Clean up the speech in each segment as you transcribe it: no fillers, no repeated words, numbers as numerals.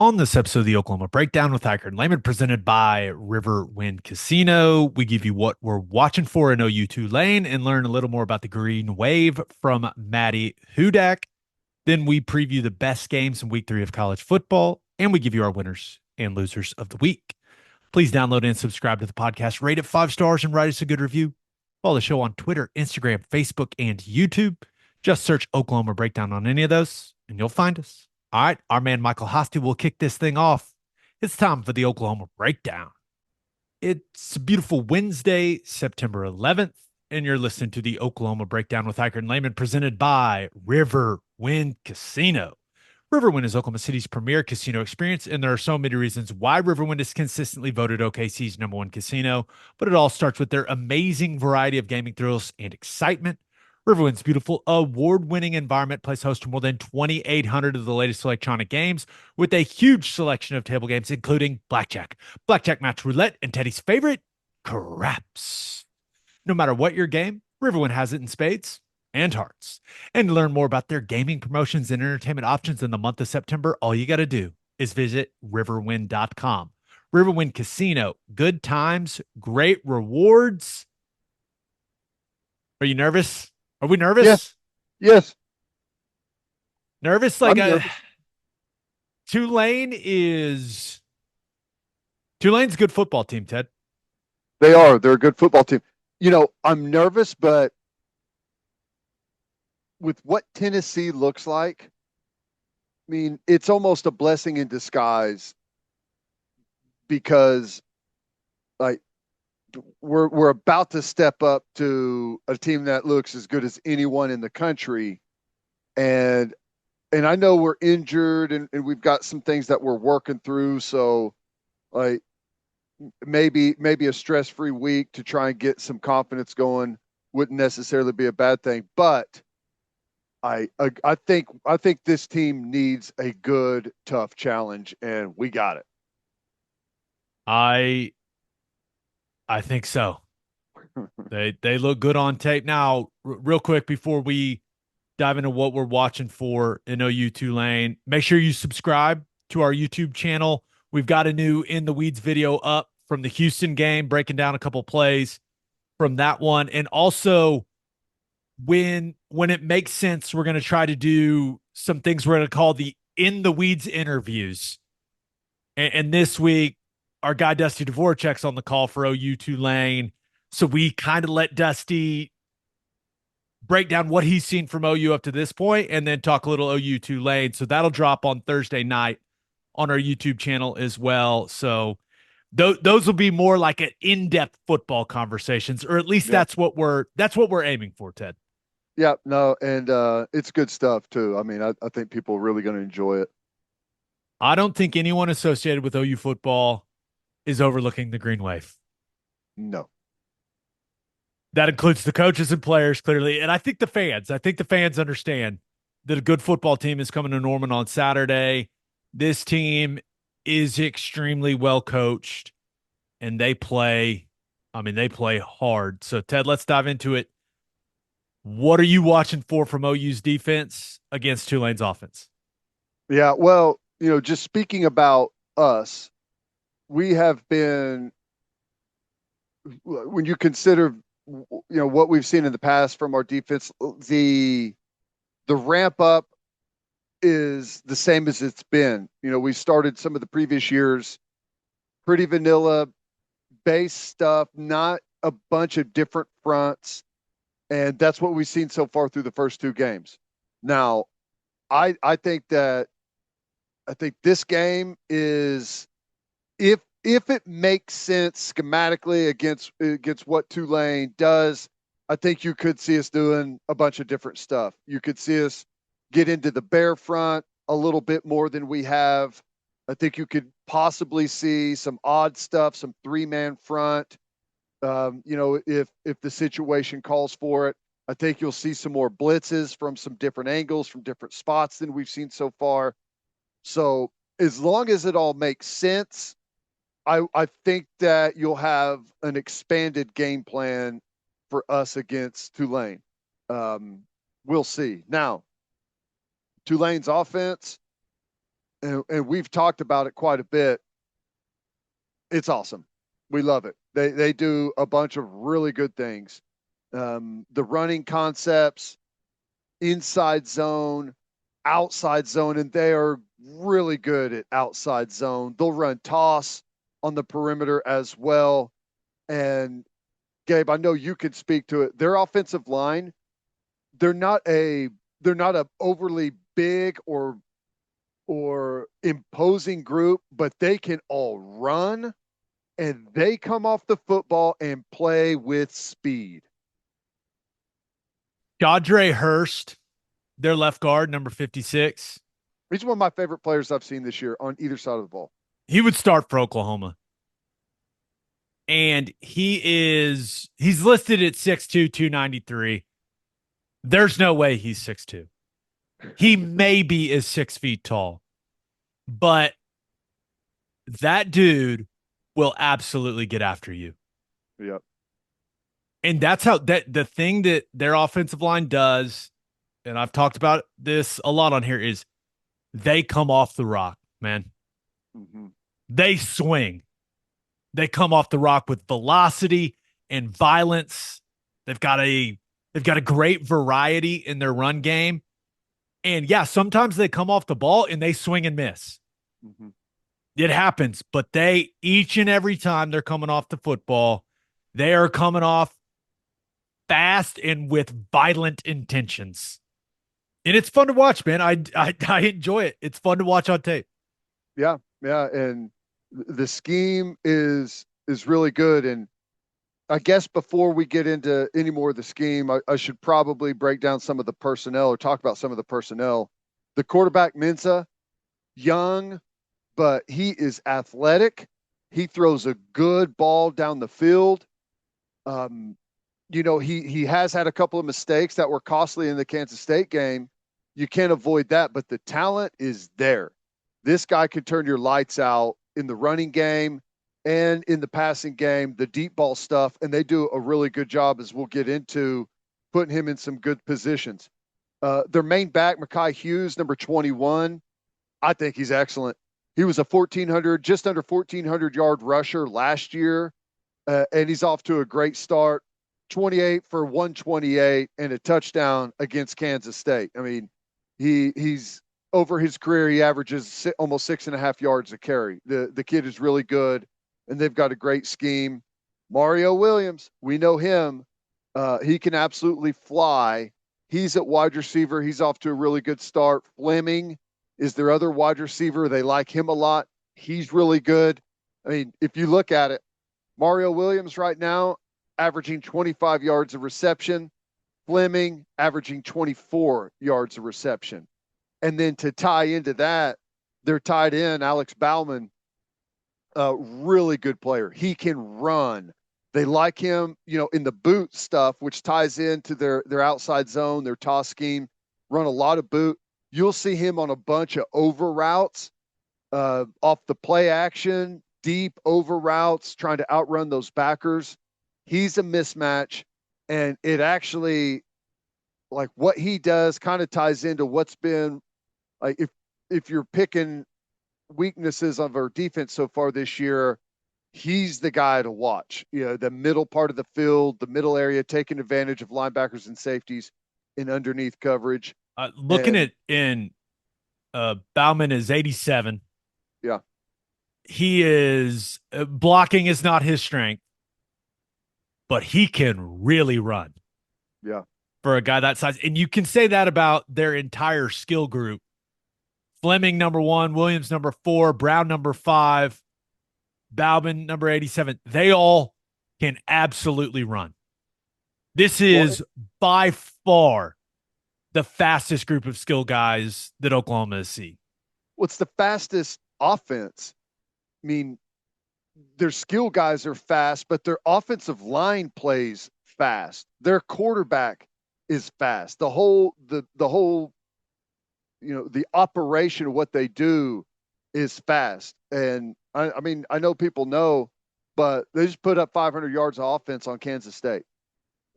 On this episode of the Oklahoma Breakdown with Ikard and Lehman, presented by Riverwind Casino, we give you what we're watching for in OU-Tulane and learn a little more about the Green Wave from Maddy Hudak. Then we preview the best games in week 3 of college football, and we give you our winners and losers of the week. Please download and subscribe to the podcast, rate it 5 stars, and write us a good review. Follow the show on Twitter, Instagram, Facebook, and YouTube. Just search Oklahoma Breakdown on any of those, and you'll find us. All right, our man Michael Hosty will kick this thing off. It's time for the Oklahoma Breakdown. It's a beautiful Wednesday, September 11th, and you're listening to the Oklahoma Breakdown with Ikard and Lehman, presented by Riverwind Casino. Riverwind is Oklahoma City's premier casino experience, and there are so many reasons why Riverwind is consistently voted OKC's #1 casino, but it all starts with their amazing variety of gaming thrills and excitement. Riverwind's beautiful, award-winning environment plays host to more than 2,800 of the latest electronic games, with a huge selection of table games, including blackjack, blackjack match roulette, and Teddy's favorite, craps. No matter what your game, Riverwind has it in spades and hearts. And to learn more about their gaming promotions and entertainment options in the month of September, all you got to do is visit riverwind.com. Riverwind Casino, good times, great rewards. Are you nervous? Are we Yes, nervous? yes, Nervous? Like I'm nervous. Tulane is Tulane's a good football team, Ted. They are. They're a good football team. I'm nervous, but with what Tennessee looks like, I mean, it's almost a blessing in disguise because like we're about to step up to a team that looks as good as anyone in the country. And and I know we're injured and we've got some things that we're working through. So like maybe a stress-free week to try and get some confidence going wouldn't necessarily be a bad thing. But I think this team needs a good, tough challenge, and we got it. I I think so. They look good on tape. Now, real quick before we dive into what we're watching for in OU Tulane, make sure you subscribe to our YouTube channel. We've got a new In the Weeds video up from the Houston game, breaking down a couple plays from that one. And also, when it makes sense, we're going to try to do some things we're going to call the In the Weeds interviews. And this week, our guy Dusty Dvorak's on the call for OU Tulane. So we kind of let Dusty break down what he's seen from OU up to this point and then talk a little OU Tulane. So that'll drop on Thursday night on our YouTube channel as well. So those will be more like an in-depth football conversations, or at least Yep. that's what we're aiming for, Ted. Yep. No, and it's good stuff too. I mean, I think people are really going to enjoy it. I don't think anyone associated with OU football is overlooking the Green Wave. No. That includes the coaches and players, clearly. And I think the fans. I think the fans understand that a good football team is coming to Norman on Saturday. This team is extremely well coached and they play hard. So, Ted, let's dive into it. What are you watching for from OU's defense against Tulane's offense? Yeah. Well, just speaking about us, we have been when you consider what we've seen in the past from our defense, the ramp up is the same as it's been. We started some of the previous years pretty vanilla base stuff, not a bunch of different fronts, and that's what we've seen so far through the first two games. Now, I think that I think this game is if it makes sense schematically against what Tulane does, I think you could see us doing a bunch of different stuff. You could see us get into the bear front a little bit more than we have. I think you could possibly see some odd stuff, some three-man front. If the situation calls for it, I think you'll see some more blitzes from some different angles, from different spots than we've seen so far. So as long as it all makes sense, I think that you'll have an expanded game plan for us against Tulane. We'll see. Now, Tulane's offense, and we've talked about it quite a bit. It's awesome. We love it. They do a bunch of really good things. The running concepts, inside zone, outside zone, and they are really good at outside zone. They'll run toss on the perimeter as well. And Gabe, I know you could speak to it. Their offensive line, they're not a overly big or imposing group, but they can all run and they come off the football and play with speed. Jadre Hurst, their left guard, number 56. He's one of my favorite players I've seen this year on either side of the ball. He would start for Oklahoma. And he's listed at 6'2", 293. There's no way he's 6'2". He maybe is 6 feet tall. But that dude will absolutely get after you. Yep. And that's how the thing that their offensive line does, and I've talked about this a lot on here, is they come off the rock, man. Mm-hmm. They swing. They come off the rock with velocity and violence. They've got a great variety in their run game. And yeah, sometimes they come off the ball and they swing and miss. Mm-hmm. It happens, but they, each and every time they're coming off the football, they are coming off fast and with violent intentions. And it's fun to watch, man. I enjoy it. It's fun to watch on tape. Yeah, yeah, and the scheme is really good. And I guess before we get into any more of the scheme, I should probably break down some of the personnel or talk about some of the personnel. The quarterback, Mensa, young, but he is athletic. He throws a good ball down the field. He has had a couple of mistakes that were costly in the Kansas State game. You can't avoid that, but the talent is there. This guy could turn your lights out in the running game and in the passing game, the deep ball stuff, and they do a really good job, as we'll get into, putting him in some good positions. Their main back, Mekhi Hughes, number 21, I think he's excellent. He was a just under 1,400 yard rusher last year, and he's off to a great start. 28 for 128 and a touchdown against Kansas State. I mean, he's over his career, he averages almost 6.5 yards a carry. The kid is really good, and they've got a great scheme. Mario Williams, we know him. He can absolutely fly. He's at wide receiver. He's off to a really good start. Fleming is their other wide receiver. They like him a lot. He's really good. I mean, if you look at it, Mario Williams right now averaging 25 yards of reception. Fleming averaging 24 yards of reception. And then to tie into that, they're tied in Alex Bauman, a really good player. He can run. They like him, in the boot stuff, which ties into their outside zone, their toss scheme, run a lot of boot. You'll see him on a bunch of over routes, off the play action, deep over routes, trying to outrun those backers. He's a mismatch, and it actually, like, what he does kind of ties into what's been, like, if you're picking weaknesses of our defense so far this year, he's the guy to watch. The middle part of the field, the middle area, taking advantage of linebackers and safeties in underneath coverage. Looking at in Bauman is 87. Yeah. He is blocking is not his strength, but he can really run. Yeah. For a guy that size. And you can say that about their entire skill group. Fleming, number 1, Williams, number 4, Brown, number 5, Bauman, number 87. They all can absolutely run. This is by far the fastest group of skill guys that Oklahoma has seen. What's the fastest offense? I mean, their skill guys are fast, but their offensive line plays fast. Their quarterback is fast. The whole the operation of what they do is fast. And I mean, I know people know, but they just put up 500 yards of offense on Kansas State.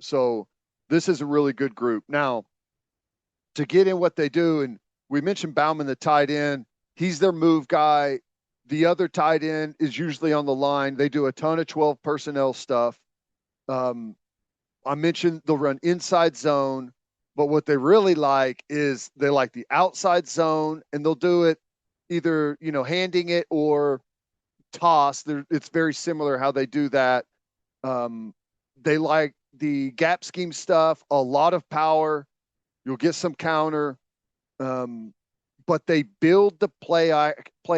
So this is a really good group. Now, to get in what they do, and we mentioned Bauman, the tight end, He's their move guy. The other tight end is usually on the line. They do a ton of 12 personnel stuff. Um, I mentioned they'll run inside zone, but what they really like is they like the outside zone, and they'll do it either, handing it or toss. It's very similar how they do that. Um, they like the gap scheme stuff, a lot of power. You'll get some counter, um, but they build the play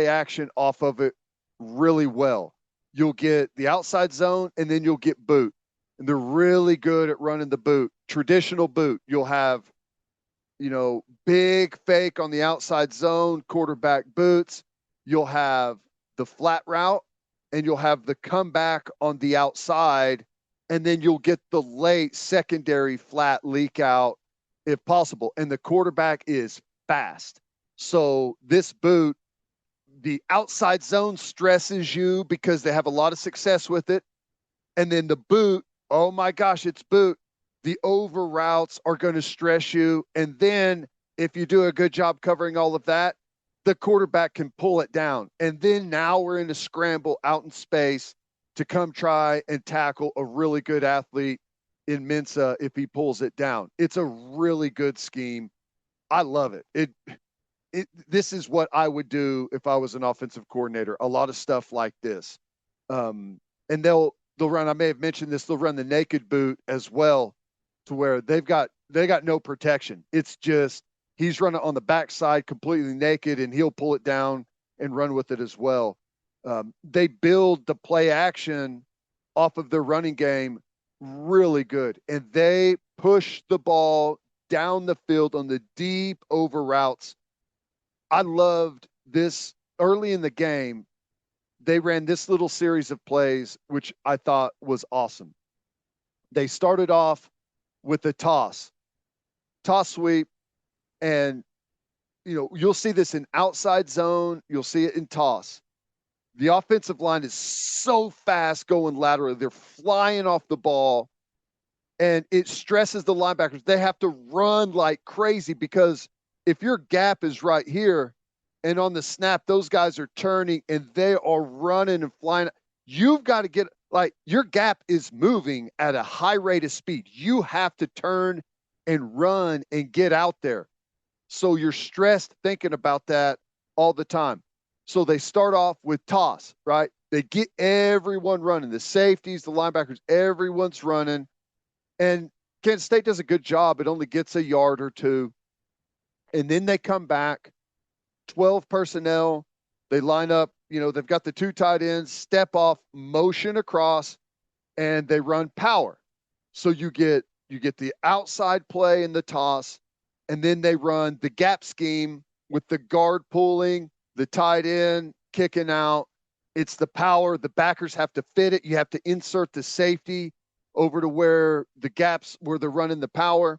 action off of it really well. You'll get the outside zone, and then you'll get boot, and they're really good at running the boot. Traditional boot. You'll have, big fake on the outside zone, quarterback boots. You'll have the flat route, and you'll have the comeback on the outside, and then you'll get the late secondary flat leak out if possible. And the quarterback is fast. So this boot, the outside zone stresses you because they have a lot of success with it. And then the boot, oh my gosh, it's boot. The over routes are going to stress you. And then if you do a good job covering all of that, the quarterback can pull it down. And then now we're in a scramble out in space to come try and tackle a really good athlete in Mensa if he pulls it down. It's a really good scheme. I love it. This is what I would do if I was an offensive coordinator. A lot of stuff like this. And they'll run, I may have mentioned this, they'll run the naked boot as well, to where they got no protection. It's just he's running on the backside completely naked, and he'll pull it down and run with it as well. They build the play action off of their running game really good, and they push the ball down the field on the deep over routes. I loved this early in the game. They ran this little series of plays, which I thought was awesome. They started off with a toss sweep, and you'll see this in outside zone. You'll see it in toss. The offensive line is so fast going laterally. They're flying off the ball, and it stresses the linebackers. They have to run like crazy, because if your gap is right here and on the snap, those guys are turning and they are running and flying. You've got to get, like, your gap is moving at a high rate of speed. You have to turn and run and get out there. So you're stressed thinking about that all the time. So they start off with toss, right? They get everyone running, the safeties, the linebackers, everyone's running. And Kansas State does a good job. It only gets a yard or two. And then they come back, 12 personnel. They line up, they've got the two tight ends, step off, motion across, and they run power. So you get the outside play in the toss, and then they run the gap scheme with the guard pulling, the tight end kicking out. It's the power. The backers have to fit it. You have to insert the safety over to where the gaps where they're running the power.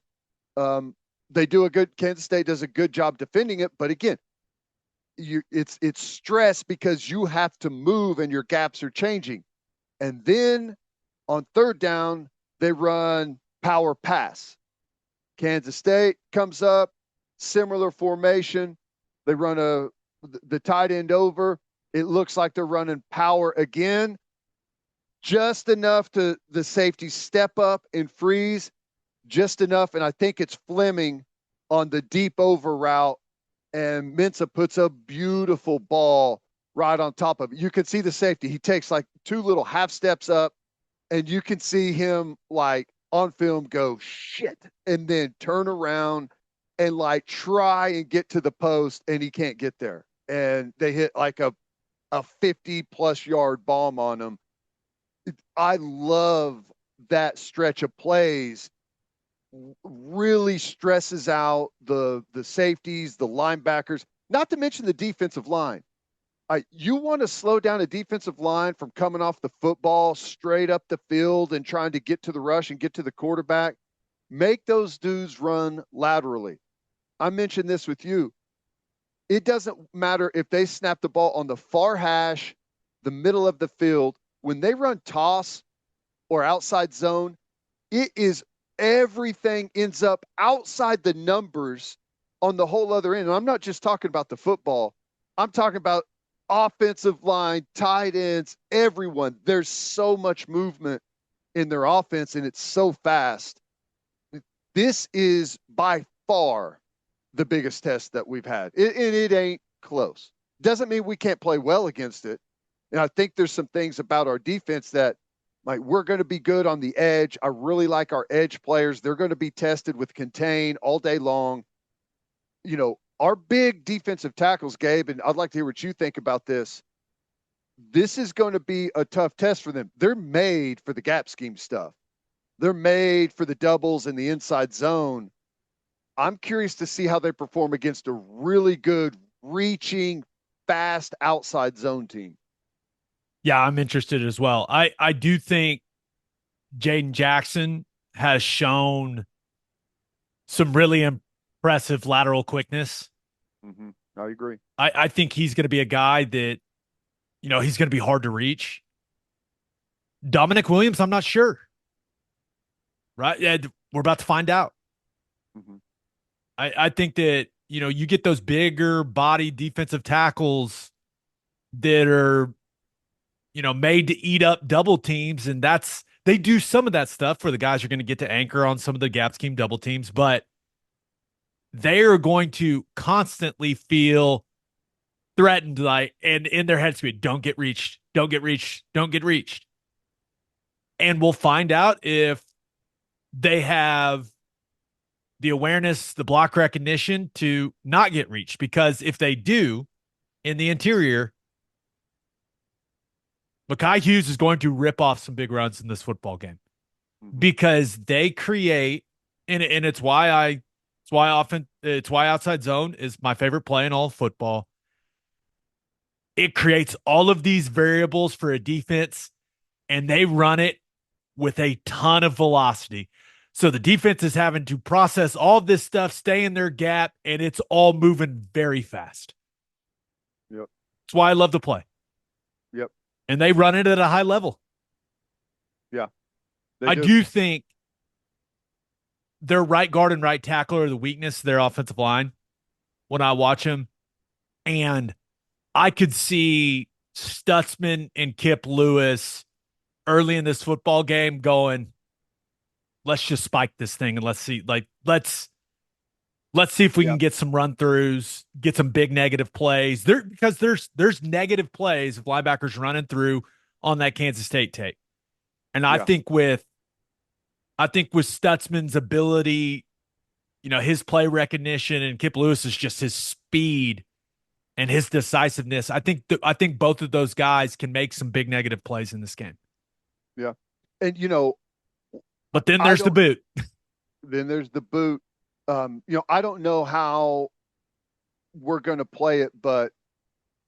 Kansas State does a good job defending it, but again, it's stress because you have to move and your gaps are changing. And then on third down, they run power pass. Kansas State comes up, similar formation. They run the tight end over. It looks like they're running power again, just enough to the safety step up and freeze, just enough. And I think it's Fleming on the deep over route, and Mensa puts a beautiful ball right on top of it. You can see the safety. He takes like two little half steps up, and you can see him like on film go, shit, and then turn around and like try and get to the post, and he can't get there. And they hit like a 50-plus yard bomb on him. I love that stretch of plays. Really stresses out the safeties, the linebackers, not to mention the defensive line. You want to slow down a defensive line from coming off the football straight up the field and trying to get to the rush and get to the quarterback. Make those dudes run laterally. I mentioned this with you. It doesn't matter if they snap the ball on the far hash, the middle of the field. When they run toss or outside zone, it is everything ends up outside the numbers on the whole other end. And I'm not just talking about the football. I'm talking about offensive line, tight ends, everyone. There's so much movement in their offense, and it's so fast. This is by far the biggest test that we've had, and it ain't close. Doesn't mean we can't play well against it. And I think there's some things about our defense that, like, we're going to be good on the edge. I really like our edge players. They're going to be tested with contain all day long. Our big defensive tackles, Gabe, and I'd like to hear what you think about this. This is going to be a tough test for them. They're made for the gap scheme stuff. They're made for the doubles and the inside zone. I'm curious to see how they perform against a really good, reaching, fast outside zone team. Yeah, I'm interested as well. I do think Jaden Jackson has shown some really impressive lateral quickness. Mm-hmm. I agree. I think he's going to be a guy that, he's going to be hard to reach. Dominic Williams, I'm not sure. Right? Yeah, we're about to find out. Mm-hmm. I think that, you get those bigger body defensive tackles that are, made to eat up double teams. And they do some of that stuff where the guys are going to get to anchor on some of the gap scheme double teams, but they are going to constantly feel threatened, like, and in their heads, don't get reached, don't get reached, don't get reached. And we'll find out if they have the awareness, the block recognition to not get reached. Because if they do, in the interior, Mekhi Hughes is going to rip off some big runs in this football game because they create, and it's why outside zone is my favorite play in all of football. It creates all of these variables for a defense, and they run it with a ton of velocity. So the defense is having to process all this stuff, stay in their gap, and it's all moving very fast. Yep. That's why I love the play. Yep. And they run it at a high level. Yeah. I do think their right guard and right tackle are the weakness of their offensive line when I watch them. And I could see Stutzman and Kip Lewis early in this football game going, let's just spike this thing and let's see if we can get some run throughs, get some big negative plays there, because there's negative plays of linebackers running through on that Kansas State tape. And I think with Stutzman's ability, his play recognition, and Kip Lewis is just his speed and his decisiveness. I think both of those guys can make some big negative plays in this game. Yeah. And but then there's the boot. Then there's the boot. I don't know how we're going to play it, but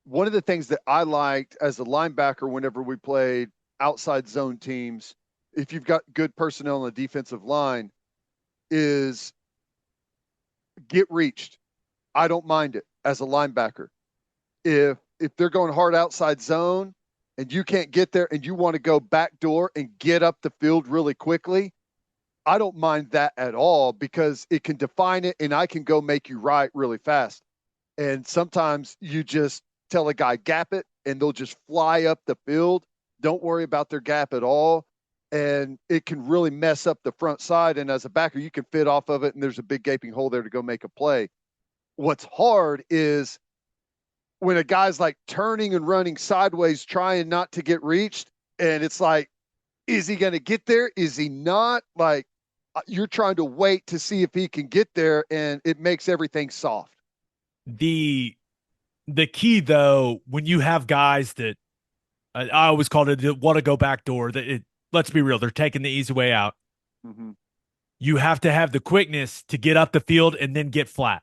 one of the things that I liked as a linebacker whenever we played outside zone teams, if you've got good personnel on the defensive line, is get reached. I don't mind it as a linebacker. If they're going hard outside zone and you can't get there and you want to go back door and get up the field really quickly, I don't mind that at all, because it can define it and I can go make you right really fast. And sometimes you just tell a guy gap it and they'll just fly up the field. Don't worry about their gap at all. And it can really mess up the front side. And as a backer, you can fit off of it and there's a big gaping hole there to go make a play. What's hard is when a guy's like turning and running sideways, trying not to get reached. And it's like, is he going to get there? Is he not? Like, you're trying to wait to see if he can get there, and it makes everything soft. The key, though, when you have guys that I always called it want to go back door, let's be real, they're taking the easy way out. Mm-hmm. You have to have the quickness to get up the field and then get flat.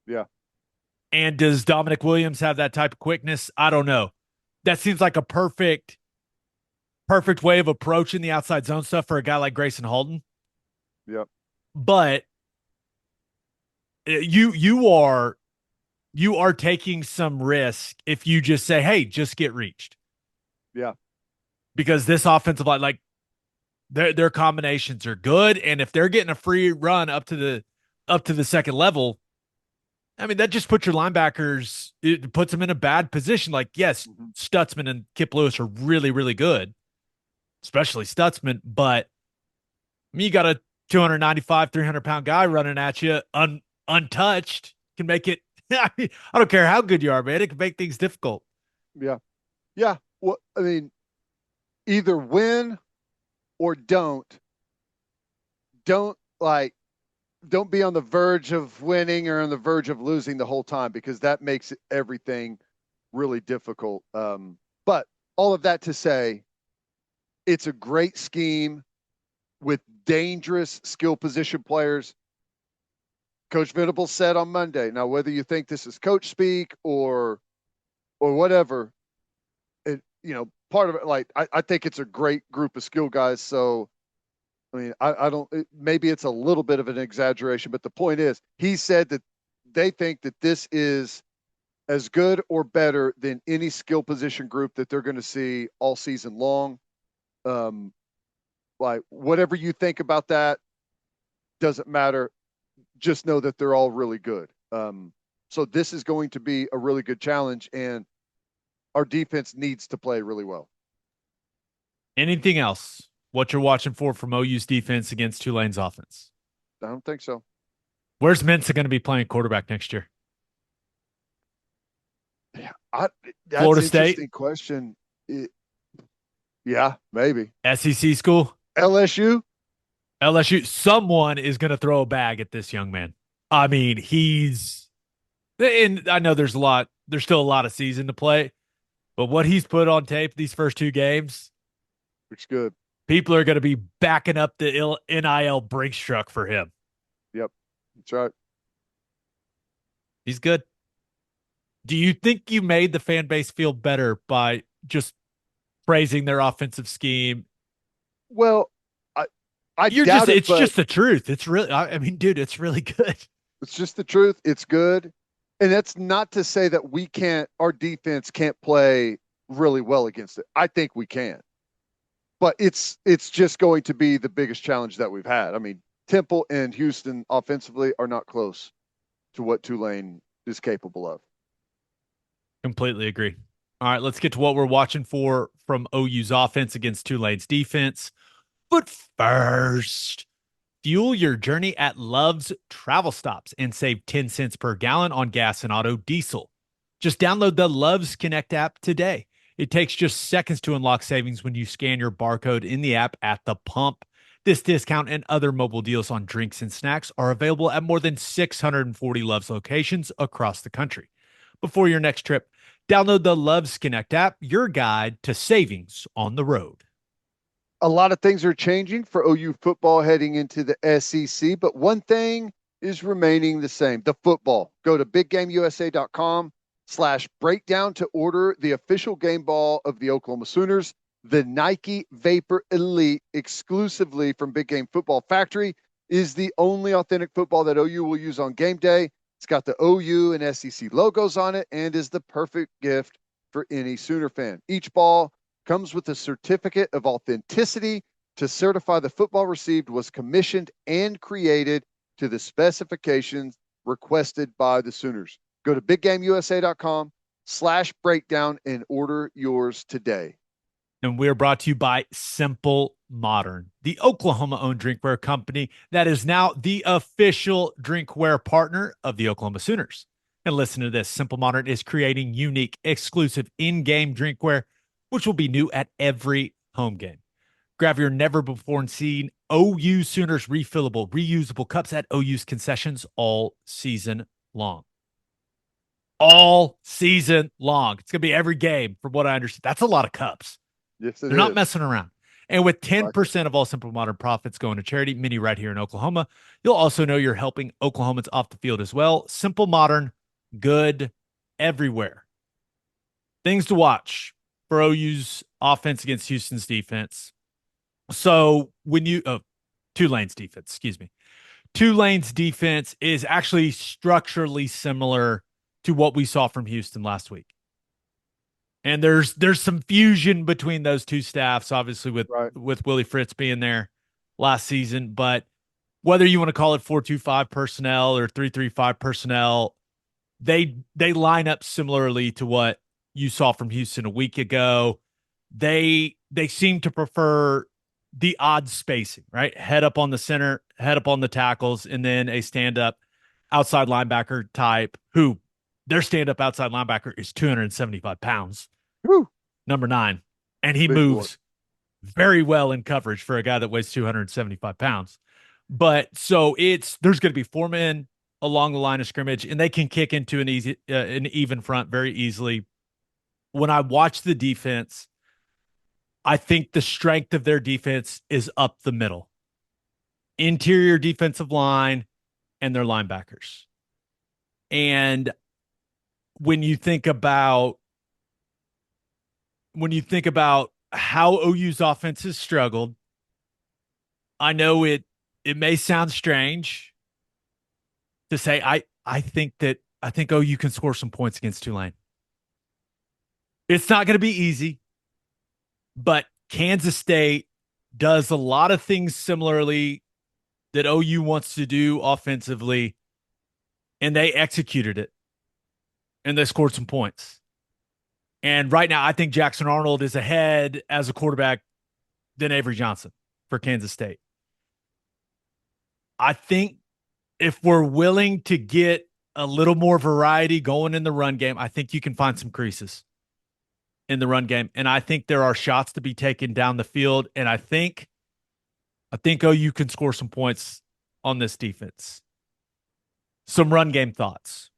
Yeah. And does Dominic Williams have that type of quickness? I don't know. That seems like a perfect way of approaching the outside zone stuff for a guy like Grayson Halton. Yep. But you are taking some risk if you just say, hey, just get reached. Yeah. Because this offensive line, like, their combinations are good, and if they're getting a free run up to the second level, I mean, that just puts your linebackers, it puts them in a bad position. Like, yes, Mhm. Stutzman and Kip Lewis are really, really good, especially Stutzman, but I mean, you got a 295, 300-pound guy running at you untouched, can make it. I mean, I don't care how good you are, man. It can make things difficult. Yeah. Yeah. Well, I mean, either win or don't like don't be on the verge of winning or on the verge of losing the whole time because that makes everything really difficult. But all of that to say, it's a great scheme with dangerous skill position players. Coach Venables said on Monday. Now, whether you think this is coach speak or whatever, part of it, like I think it's a great group of skill guys. So I mean, I don't, maybe it's a little bit of an exaggeration, but the point is, he said that they think that this is as good or better than any skill position group that they're going to see all season long. Um, like, whatever you think about that doesn't matter. Just know that they're all really good. So this is going to be a really good challenge, and our defense needs to play really well. Anything else? What you're watching for from OU's defense against Tulane's offense? I don't think so. Where's Mensa going to be playing quarterback next year? Yeah, that's Florida an State, interesting question. It, yeah, maybe SEC school, LSU. LSU. Someone is going to throw a bag at this young man. I mean, and I know there's still a lot of season to play, but what he's put on tape these first two games, Looks good. people are going to be backing up the NIL Brinks truck for him. Yep, that's right. He's good. Do you think you made the fan base feel better by just praising their offensive scheme? Well, I I You're doubt just it, it's but just the truth. It's really I mean, dude, it's really good. it's just the truth. It's good, and that's not to say that we can't. Our defense can't play really well against it. I think we can, but it's just going to be the biggest challenge that we've had. I mean, Temple and Houston offensively are not close to what Tulane is capable of. Completely agree. All right, let's get to what we're watching for from OU's offense against Tulane's defense. But first, fuel your journey at Love's Travel Stops and save 10 cents per gallon on gas and auto diesel. Just download the Love's Connect app today. It takes just seconds to unlock savings when you scan your barcode in the app at the pump. This discount and other mobile deals on drinks and snacks are available at more than 640 Love's locations across the country. Before your next trip, download the Love's Connect app, your guide to savings on the road. A lot of things are changing for OU football heading into the SEC, but one thing is remaining the same, the football. Go to biggameusa.com/breakdown to order the official game ball of the Oklahoma Sooners, the Nike Vapor Elite, exclusively from Big Game Football Factory, is the only authentic football that OU will use on game day. It's got the OU and SEC logos on it and is the perfect gift for any Sooner fan. Each ball comes with a certificate of authenticity to certify the football received was commissioned and created to the specifications requested by the Sooners. Go to biggameusa.com/breakdown and order yours today. And we're brought to you by Simple Modern, the Oklahoma-owned drinkware company that is now the official drinkware partner of the Oklahoma Sooners. And listen to this, Simple Modern is creating unique, exclusive in-game drinkware, which will be new at every home game. Grab your never-before-seen OU Sooners refillable, reusable cups at OU's concessions all season long. All season long. It's going to be every game, from what I understand. That's a lot of cups. Yes, it They're not is. messing around. And with Like it. 10% of all Simple Modern profits going to charity, many right here in Oklahoma, you'll also know you're helping Oklahomans off the field as well. Simple Modern, good everywhere. Things to watch for OU's offense against Houston's defense. So Tulane's defense, excuse me. Tulane's defense is actually structurally similar to what we saw from Houston last week. And there's some fusion between those two staffs, obviously Right. with Willie Fritz being there last season. But whether you want to call it 4-2-5 personnel or 3-3-5 personnel, They line up similarly to what you saw from Houston a week ago. They seem to prefer the odd spacing, right? Head up on the center, head up on the tackles, and then a stand up outside linebacker type who their stand up outside linebacker is 275 pounds, Whew, number 9. And he big boy. moves very well in coverage for a guy that weighs 275 pounds. But so there's going to be 4 men along the line of scrimmage, and they can kick into an even front very easily. When I watch the defense, I think the strength of their defense is up the middle, interior defensive line, and their linebackers. And when you think about how OU's offense has struggled, I know it may sound strange to say I think OU can score some points against Tulane. It's not going to be easy, but Kansas State does a lot of things similarly that OU wants to do offensively, and they executed it, and they scored some points. And right now, I think Jackson Arnold is ahead as a quarterback than Avery Johnson for Kansas State. I think if we're willing to get a little more variety going in the run game, I think you can find some creases in the run game. And I think there are shots to be taken down the field. And I think OU can score some points on this defense. Some run game thoughts.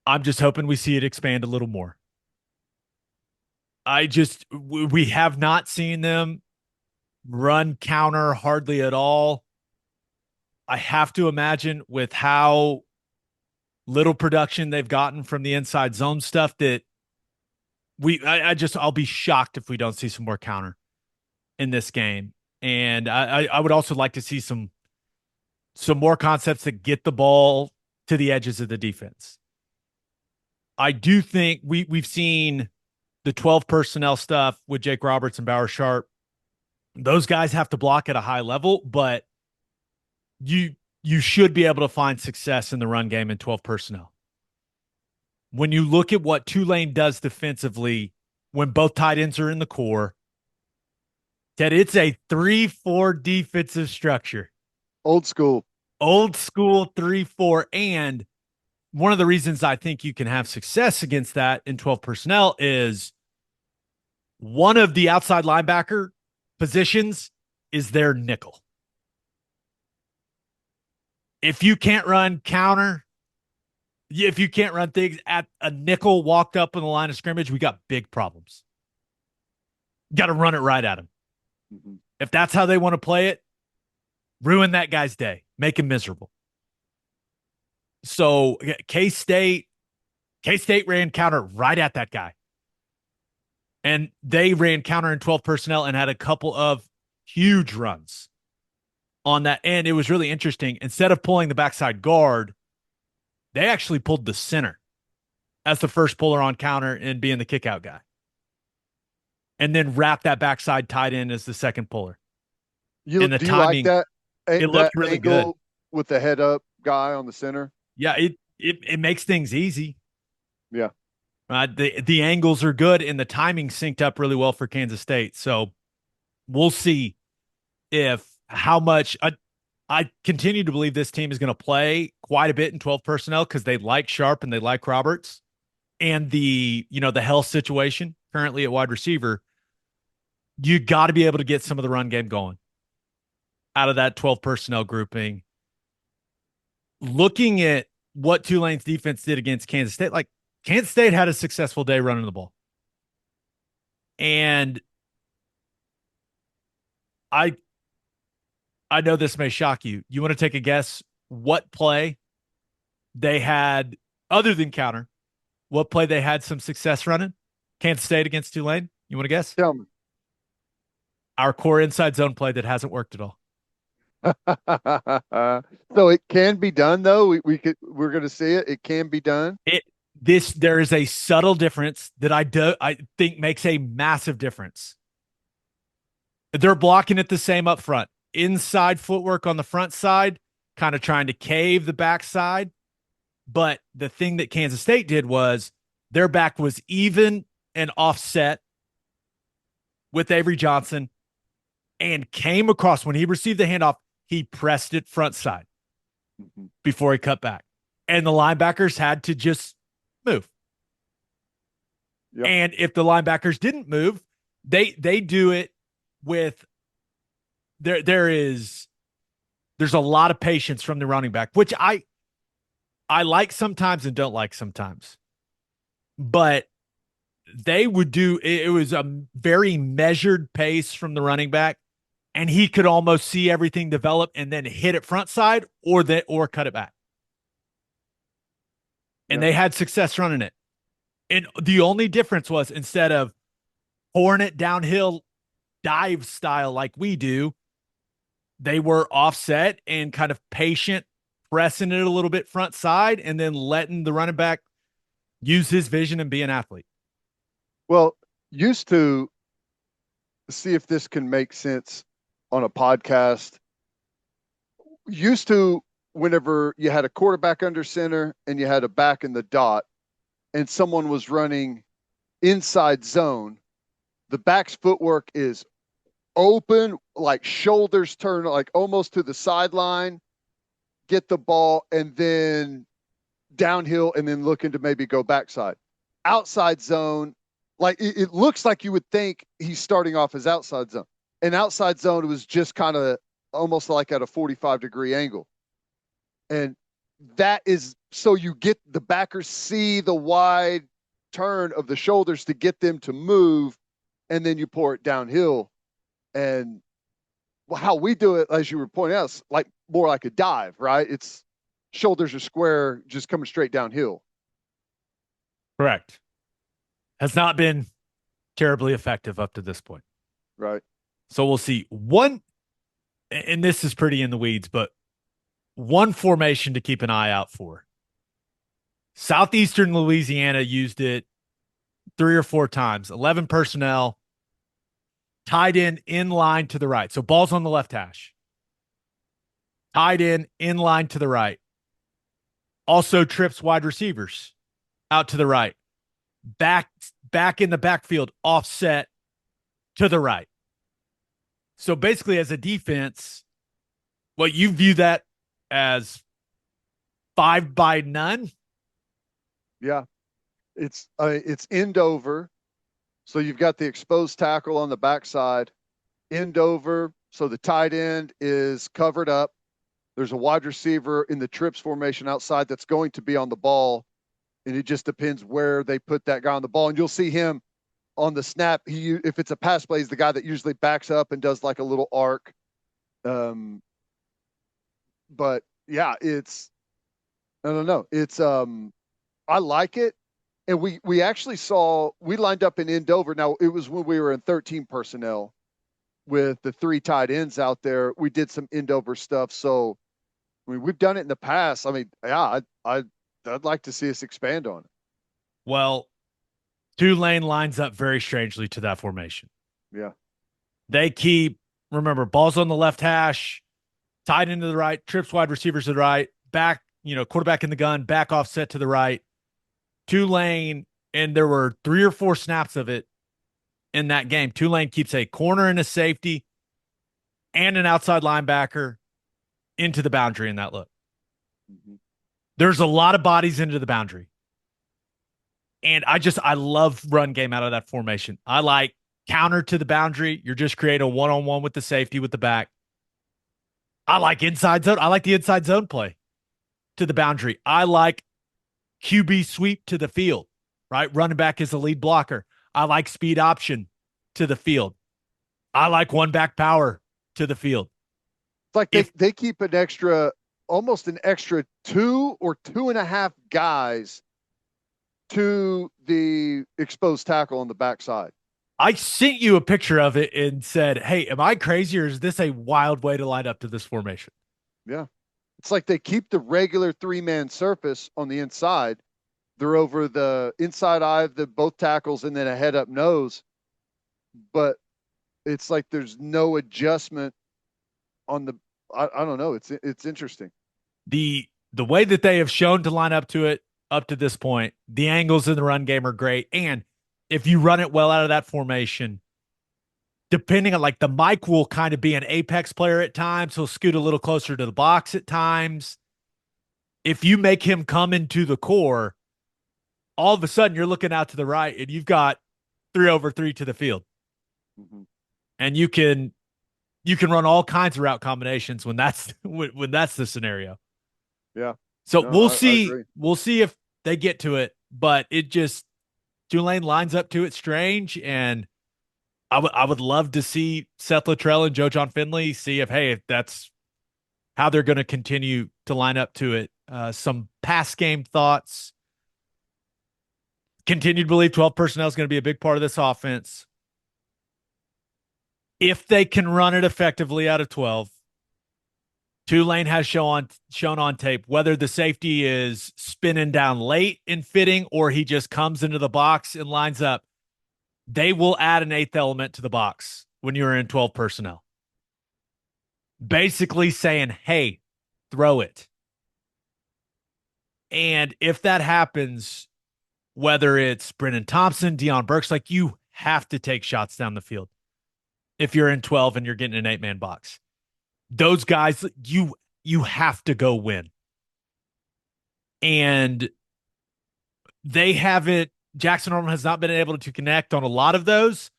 I'm just hoping we see it expand a little more. We have not seen them run counter hardly at all. I have to imagine with how little production they've gotten from the inside zone stuff that I'll be shocked if we don't see some more counter in this game. And I would also like to see some more concepts that get the ball to the edges of the defense. I do think we've seen the 12 personnel stuff with Jake Roberts and Bauer Sharp. Those guys have to block at a high level, but you should be able to find success in the run game in 12 personnel. When you look at what Tulane does defensively, when both tight ends are in the core, that it's a 3-4 defensive structure. Old school 3-4. And one of the reasons I think you can have success against that in 12 personnel is one of the outside linebacker positions is their nickel. If you can't run counter, if you can't run things at a nickel walked up in the line of scrimmage, we got big problems. Got to run it right at him. Mm-hmm. If that's how they want to play it, ruin that guy's day. Make him miserable. So K-State ran counter right at that guy. And they ran counter in 12 personnel and had a couple of huge runs on that. And it was really interesting. Instead of pulling the backside guard, they actually pulled the center as the first puller on counter and being the kick out guy. And then wrap that backside tight end as the second puller. Do you like that? It looked really good with the head up guy on the center. Yeah, it makes things easy. Yeah. The angles are good and the timing synced up really well for Kansas State. So we'll see how much I continue to believe this team is going to play quite a bit in 12 personnel because they like Sharp and they like Roberts and the health situation currently at wide receiver. You got to be able to get some of the run game going out of that 12 personnel grouping. Looking at what Tulane's defense did against Kansas State, like Kansas State had a successful day running the ball. And I know this may shock you. You want to take a guess what play they had, other than counter, what play they had some success running? Kansas State against Tulane? You want to guess? Tell me. Our core inside zone play that hasn't worked at all. So it can be done, though. We're going to see it. It can be done. There is a subtle difference that I think makes a massive difference. They're blocking it the same up front. Inside footwork on the front side, kind of trying to cave the back side. But the thing that Kansas State did was their back was even and offset with Avery Johnson and came across when he received the handoff, he pressed it front side before he cut back. And the linebackers had to just move. Yep. And if the linebackers didn't move, they do it with there's a lot of patience from the running back, which I like sometimes and don't like sometimes. But they would do it was a very measured pace from the running back, and he could almost see everything develop and then hit it front side or cut it back. And Yep. they had success running it. And the only difference was instead of pouring it downhill dive style like we do, they were offset and kind of patient, pressing it a little bit front side and then letting the running back use his vision and be an athlete. Well, used to see if this can make sense on a podcast. Used to, whenever you had a quarterback under center and you had a back in the dot and someone was running inside zone, the back's footwork is open, like shoulders turn, like almost to the sideline, get the ball, and then downhill, and then looking to maybe go backside. Outside zone, like it looks like you would think he's starting off as outside zone. And outside zone was just kind of almost like at a 45-degree angle. And that is so you get the backers see the wide turn of the shoulders to get them to move, and then you pour it downhill. And how we do it, as you were pointing out, is like more like a dive, right? It's shoulders are square, just coming straight downhill. Correct. Has not been terribly effective up to this point. Right. So we'll see. One, and this is pretty in the weeds, but one formation to keep an eye out for. Southeastern Louisiana used it 3 or 4 times, 11 personnel, tied in line to the right. So ball's on the left hash. Tied in line to the right. Also trips wide receivers out to the right. Back in the backfield, offset to the right. So basically, as a defense, what you view that as 5 by none? Yeah. It's end over. So you've got the exposed tackle on the backside, end over. So the tight end is covered up. There's a wide receiver in the trips formation outside that's going to be on the ball. And it just depends where they put that guy on the ball. And you'll see him on the snap. If it's a pass play, he's the guy that usually backs up and does like a little arc. But yeah, I don't know. I like it. And we actually we lined up in Endover. Now it was when we were in 13 personnel with the 3 tight ends out there. We did some Endover stuff. So I mean, we've done it in the past. I mean, yeah, I'd like to see us expand on it. Well, Tulane lines up very strangely to that formation. Yeah. They remember, balls on the left hash, tied into the right, trips wide receivers to the right, back, quarterback in the gun, back offset to the right. Tulane, and there were 3 or 4 snaps of it in that game. Tulane keeps a corner and a safety and an outside linebacker into the boundary in that look. Mm-hmm. There's a lot of bodies into the boundary. And I love run game out of that formation. I like counter to the boundary. You're just creating a one-on-one with the safety with the back. I like inside zone. I like the inside zone play to the boundary. I like QB sweep to the field, right? Running back is the lead blocker. I like speed option to the field. I like one back power to the field. It's like they keep almost an extra 2 or 2.5 guys to the exposed tackle on the backside. I sent you a picture of it and said, hey, am I crazy or is this a wild way to line up to this formation? Yeah. It's like they keep the regular 3-man surface on the inside. They're over the inside eye of both tackles and then a head up nose. But it's like there's no adjustment on I don't know. It's interesting. the way that they have shown to line up to it up to this point, the angles in the run game are great. And if you run it well out of that formation, depending on like the Mike will kind of be an apex player at times. He'll scoot a little closer to the box at times. If you make him come into the core, all of a sudden you're looking out to the right and you've got 3-over-3 to the field. Mm-hmm. And you can run all kinds of route combinations when that's when that's the scenario. Yeah. So No, we'll I see. agree. We'll see if they get to it, but it just Tulane lines up to it strange, and I would love to see Seth Luttrell and Joe John Finley see if that's how they're going to continue to line up to it. Some pass game thoughts. Continue to believe 12 personnel is going to be a big part of this offense. If they can run it effectively out of 12, Tulane has shown on tape whether the safety is spinning down late and fitting or he just comes into the box and lines up. They will add an eighth element to the box when you're in 12 personnel. Basically saying, hey, throw it. And if that happens, whether it's Brennan Thompson, Deion Burks, like you have to take shots down the field if you're in 12 and you're getting an 8-man box. Those guys, you have to go win. And they haven't, Jackson Norman has not been able to connect on a lot of those.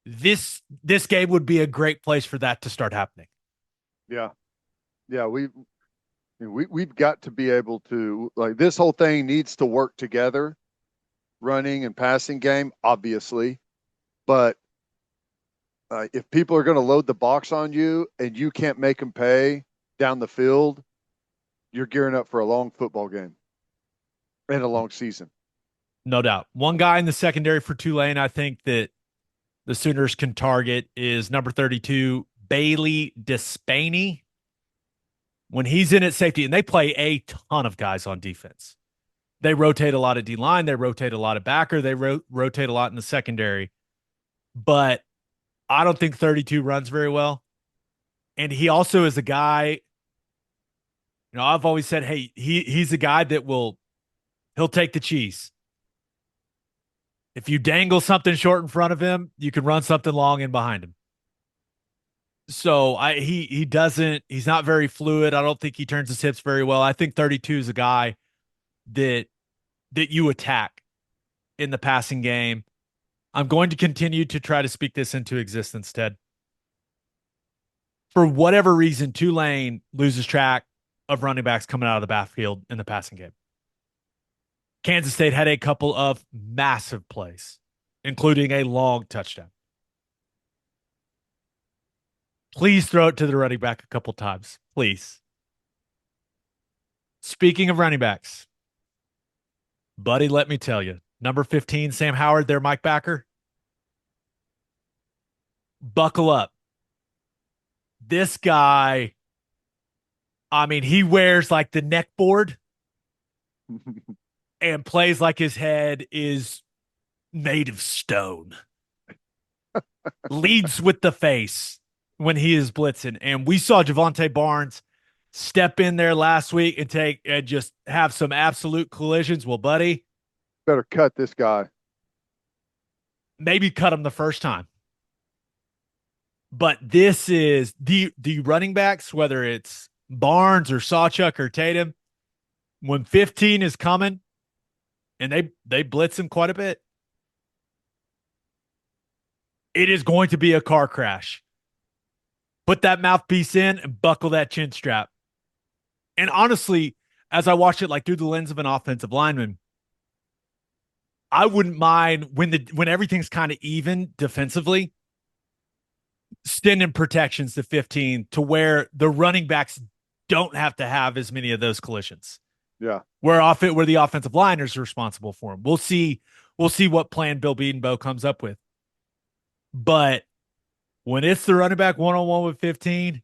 This game would be a great place for that to start happening. Yeah. Yeah. We've got to be able to, like, this whole thing needs to work together, running and passing game, obviously. But if people are going to load the box on you and you can't make them pay down the field, you're gearing up for a long football game and a long season. No doubt. One guy in the secondary for Tulane, I think that the Sooners can target is number 32, Bailey Despainey. When he's in at safety, and they play a ton of guys on defense. They rotate a lot of D-line. They rotate a lot of backer. They rotate a lot in the secondary. But I don't think 32 runs very well. And he also is a guy, I've always said, hey, he's a guy that he'll take the cheese. If you dangle something short in front of him, you can run something long in behind him. So he's not very fluid. I don't think he turns his hips very well. I think 32 is a guy that you attack in the passing game. I'm going to continue to try to speak this into existence, Ted. For whatever reason, Tulane loses track of running backs coming out of the backfield in the passing game. Kansas State had a couple of massive plays, including a long touchdown. Please throw it to the running back a couple times. Please. Speaking of running backs, buddy, let me tell you, number 15, Sam Howard, their Mike backer. Buckle up. This guy, I mean, he wears like the neck board and plays like his head is made of stone. Leads with the face when he is blitzing. And we saw Javonte Barnes step in there last week and just have some absolute collisions. Well, buddy, better cut this guy. Maybe cut him the first time. But this is the running backs, whether it's Barnes or Sawchuk or Tatum, when 15 is coming and they blitz him quite a bit, it is going to be a car crash. Put that mouthpiece in and buckle that chin strap. And honestly, as I watch it like through the lens of an offensive lineman, I wouldn't mind when everything's kind of even defensively, extending protections to 15 to where the running backs don't have to have as many of those collisions. Yeah. Where the offensive line is responsible for them. We'll see what plan Bill Bedenbaugh comes up with. But when it's the running back one-on-one with 15,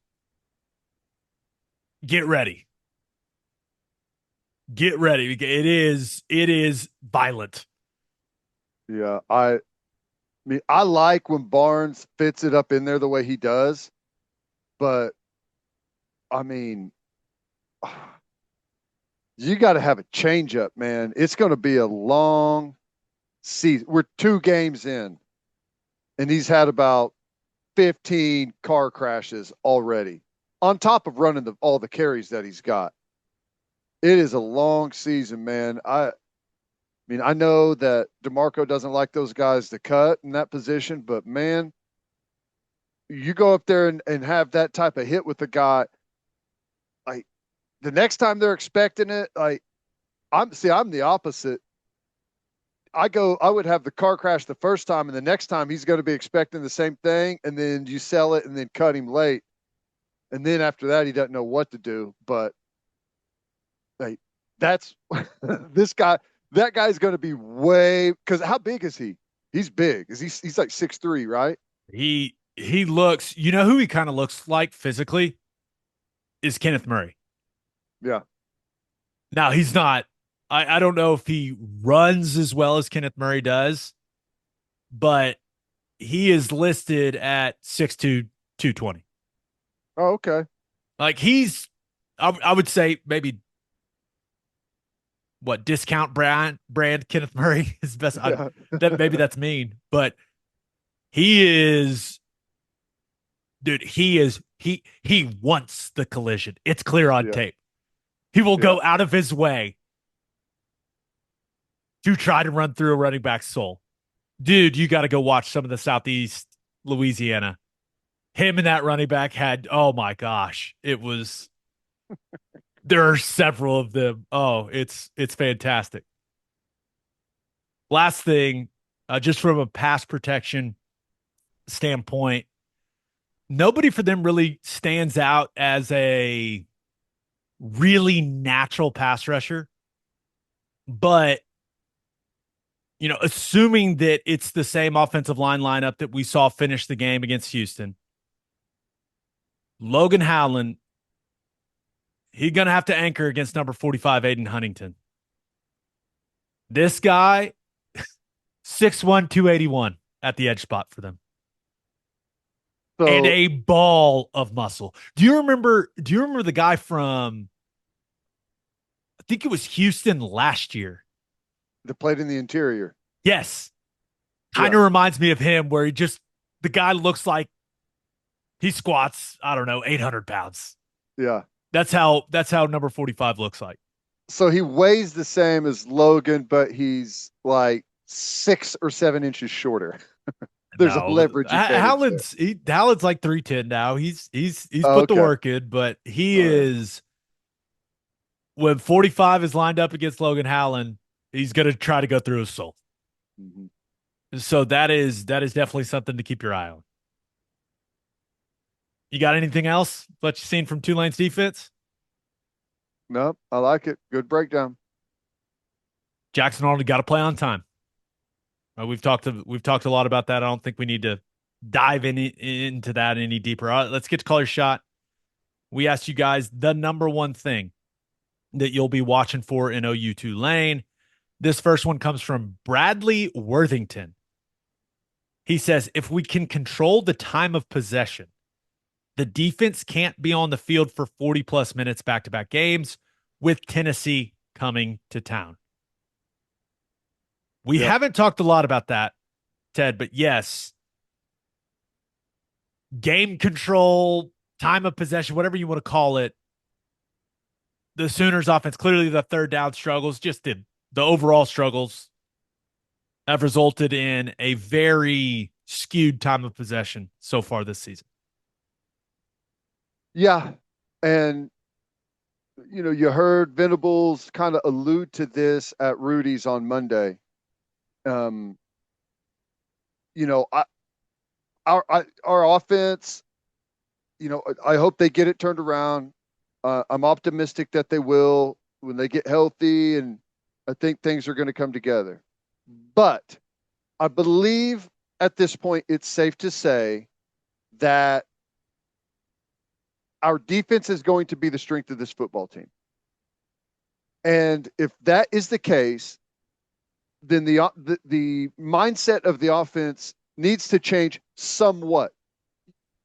get ready. Get ready. It is violent. Yeah. I mean, I like when Barnes fits it up in there the way he does, but I mean, You got to have a change up, man. It's going to be a long season. We're 2 games in, and he's had about 15 car crashes already, on top of running all the carries that he's got. It is a long season, man. I mean, I know that DeMarco doesn't like those guys to cut in that position, but man, you go up there and have that type of hit with the guy, like the next time they're expecting it, like I'm the opposite. I would have the car crash the first time, and the next time he's going to be expecting the same thing, and then you sell it and then cut him late. And then after that, he doesn't know what to do. But like, that's this guy, that guy's going to be way, because how big is he? He's big. He's like 6'3", right? He looks, you know who he kind of looks like physically is Kenneth Murray. Yeah. Now he's not, I don't know if he runs as well as Kenneth Murray does, but he is listed at 6'2", 220. Oh, okay. Like I would say maybe what discount brand Kenneth Murray is best. Yeah. That maybe that's mean, but he is, dude. He wants the collision. It's clear on Yeah. tape. He will Yeah. go out of his way to try to run through a running back's soul. Dude, you got to go watch some of the Southeast Louisiana. Him and that running back had, oh my gosh, it was. There are several of them. Oh, it's fantastic. Last thing, just from a pass protection standpoint, nobody for them really stands out as a really natural pass rusher. But, assuming that it's the same offensive line lineup that we saw finish the game against Houston, Logan Howland, he's going to have to anchor against number 45, Aiden Huntington. This guy, 6'1", 281 at the edge spot for them. And So a ball of muscle. Do you remember the guy from, I think it was Houston last year? the plate in the interior. Yes. Kind Yeah. of reminds me of him, where the guy looks like he squats, I don't know, 800 pounds. Yeah. That's how number 45 looks like. So he weighs the same as Logan, but he's like 6 or 7 inches shorter. There's a No, leverage advantage there. Howland's like 310 now. He's Oh, put the okay. work in, but he All right. is, when 45 is lined up against Logan Howland, he's going to try to go through his soul. Mm-hmm. So that is definitely something to keep your eye on. You got anything else that you've seen from Tulane's defense? No, I like it. Good breakdown. Jackson Arnold got to play on time. We've talked a lot about that. I don't think we need to dive into that any deeper. Let's get to call your shot. We asked you guys the number one thing that you'll be watching for in OU-Tulane. This first one comes from Bradley Worthington. He says, if we can control the time of possession, the defense can't be on the field for 40 plus minutes back-to-back games with Tennessee coming to town. We Yep. haven't talked a lot about that, Ted, but yes, game control, time of possession, whatever you want to call it, the Sooners offense, clearly the third down struggles, just the overall struggles have resulted in a very skewed time of possession so far this season. Yeah. And, you heard Venables kind of allude to this at Rudy's on Monday. Um, our offense, I hope they get it turned around. I'm optimistic that they will when they get healthy, and I think things are going to come together. But I believe at this point it's safe to say that our defense is going to be the strength of this football team. And if that is the case, then the mindset of the offense needs to change somewhat.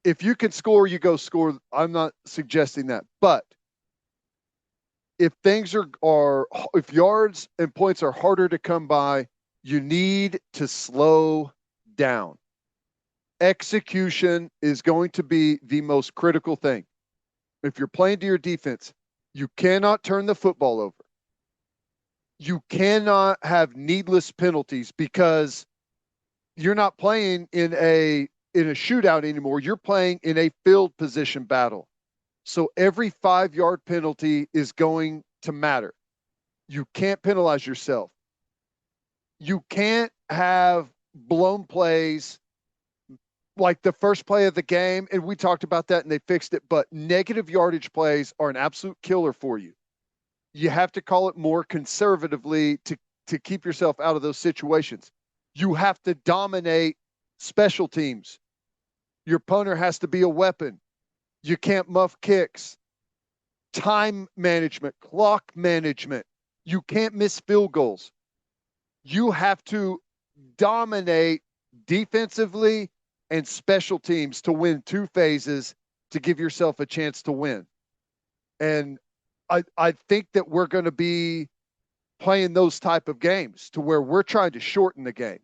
If you can score, you go score. I'm not suggesting that, but if things are if yards and points are harder to come by, you need to slow down. Execution is going to be the most critical thing. If you're playing to your defense, you cannot turn the football over. You cannot have needless penalties because you're not playing in a shootout anymore. You're playing in a field position battle. So every 5-yard penalty is going to matter. You can't penalize yourself. You can't have blown plays like the first play of the game, and we talked about that and they fixed it, but negative yardage plays are an absolute killer for you. You have to call it more conservatively to keep yourself out of those situations. You have to dominate special teams. Your punter has to be a weapon. You can't muff kicks. Time management, clock management. You can't miss field goals. You have to dominate defensively and special teams to win 2 phases to give yourself a chance to win. And I think that we're going to be playing those type of games to where we're trying to shorten the game.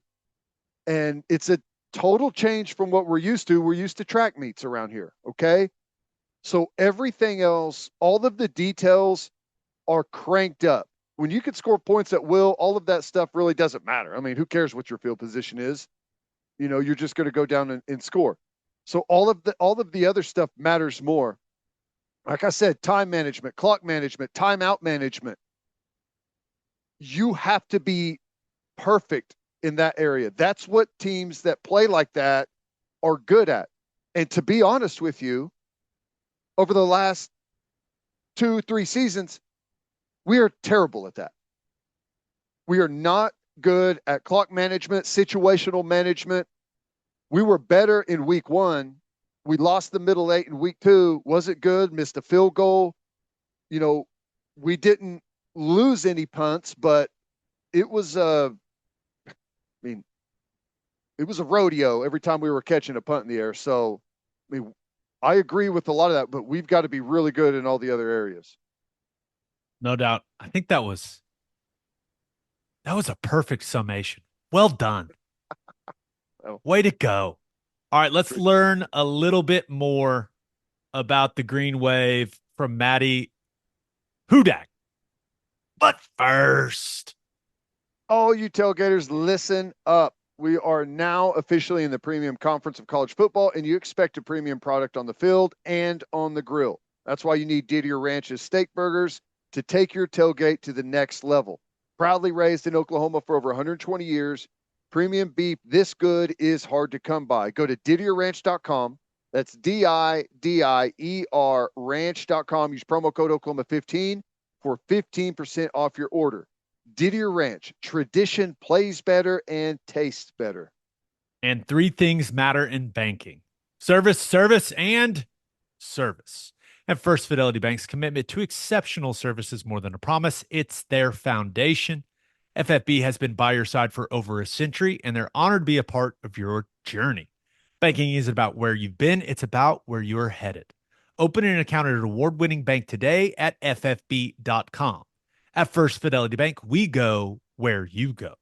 And it's a total change from what we're used to. We're used to track meets around here. Okay. So everything else, all of the details are cranked up. When you can score points at will, all of that stuff really doesn't matter. I mean, who cares what your field position is? You're just going to go down and score. So all of the other stuff matters more. Like I said, time management, clock management, timeout management. You have to be perfect in that area. That's what teams that play like that are good at. And to be honest with you, over the last 2-3 seasons, we are terrible at that. We are not good at clock management, situational management. We were better in week 1. We lost the middle 8 in week 2. Wasn't good, missed a field goal. We didn't lose any punts, but it was it was a rodeo every time we were catching a punt in the air. So, I agree with a lot of that, but we've got to be really good in all the other areas. No doubt. I think that was a perfect summation. Well done. Oh, Way to go. All right, let's appreciate it. learn a little bit more about the Green Wave from Maddy Hudak. But first, All you tailgaters, listen up. We are now officially in the premium conference of college football, and you expect a premium product on the field and on the grill. That's why you need Didier Ranch's steak burgers to take your tailgate to the next level. Proudly raised in Oklahoma for over 120 years, premium beef this good is hard to come by. Go to DidierRanch.com. That's DIDIER ranch.com. Use promo code Oklahoma15 for 15% off your order. Didier Ranch, tradition plays better and tastes better. and 3 things matter in banking: service, service, and service. And First Fidelity Bank's commitment to exceptional service is more than a promise, it's their foundation. FFB has been by your side for over a century, and they're honored to be a part of your journey. Banking isn't about where you've been, it's about where you're headed. Open an account at an award-winning bank today at ffb.com. At First Fidelity Bank, we go where you go.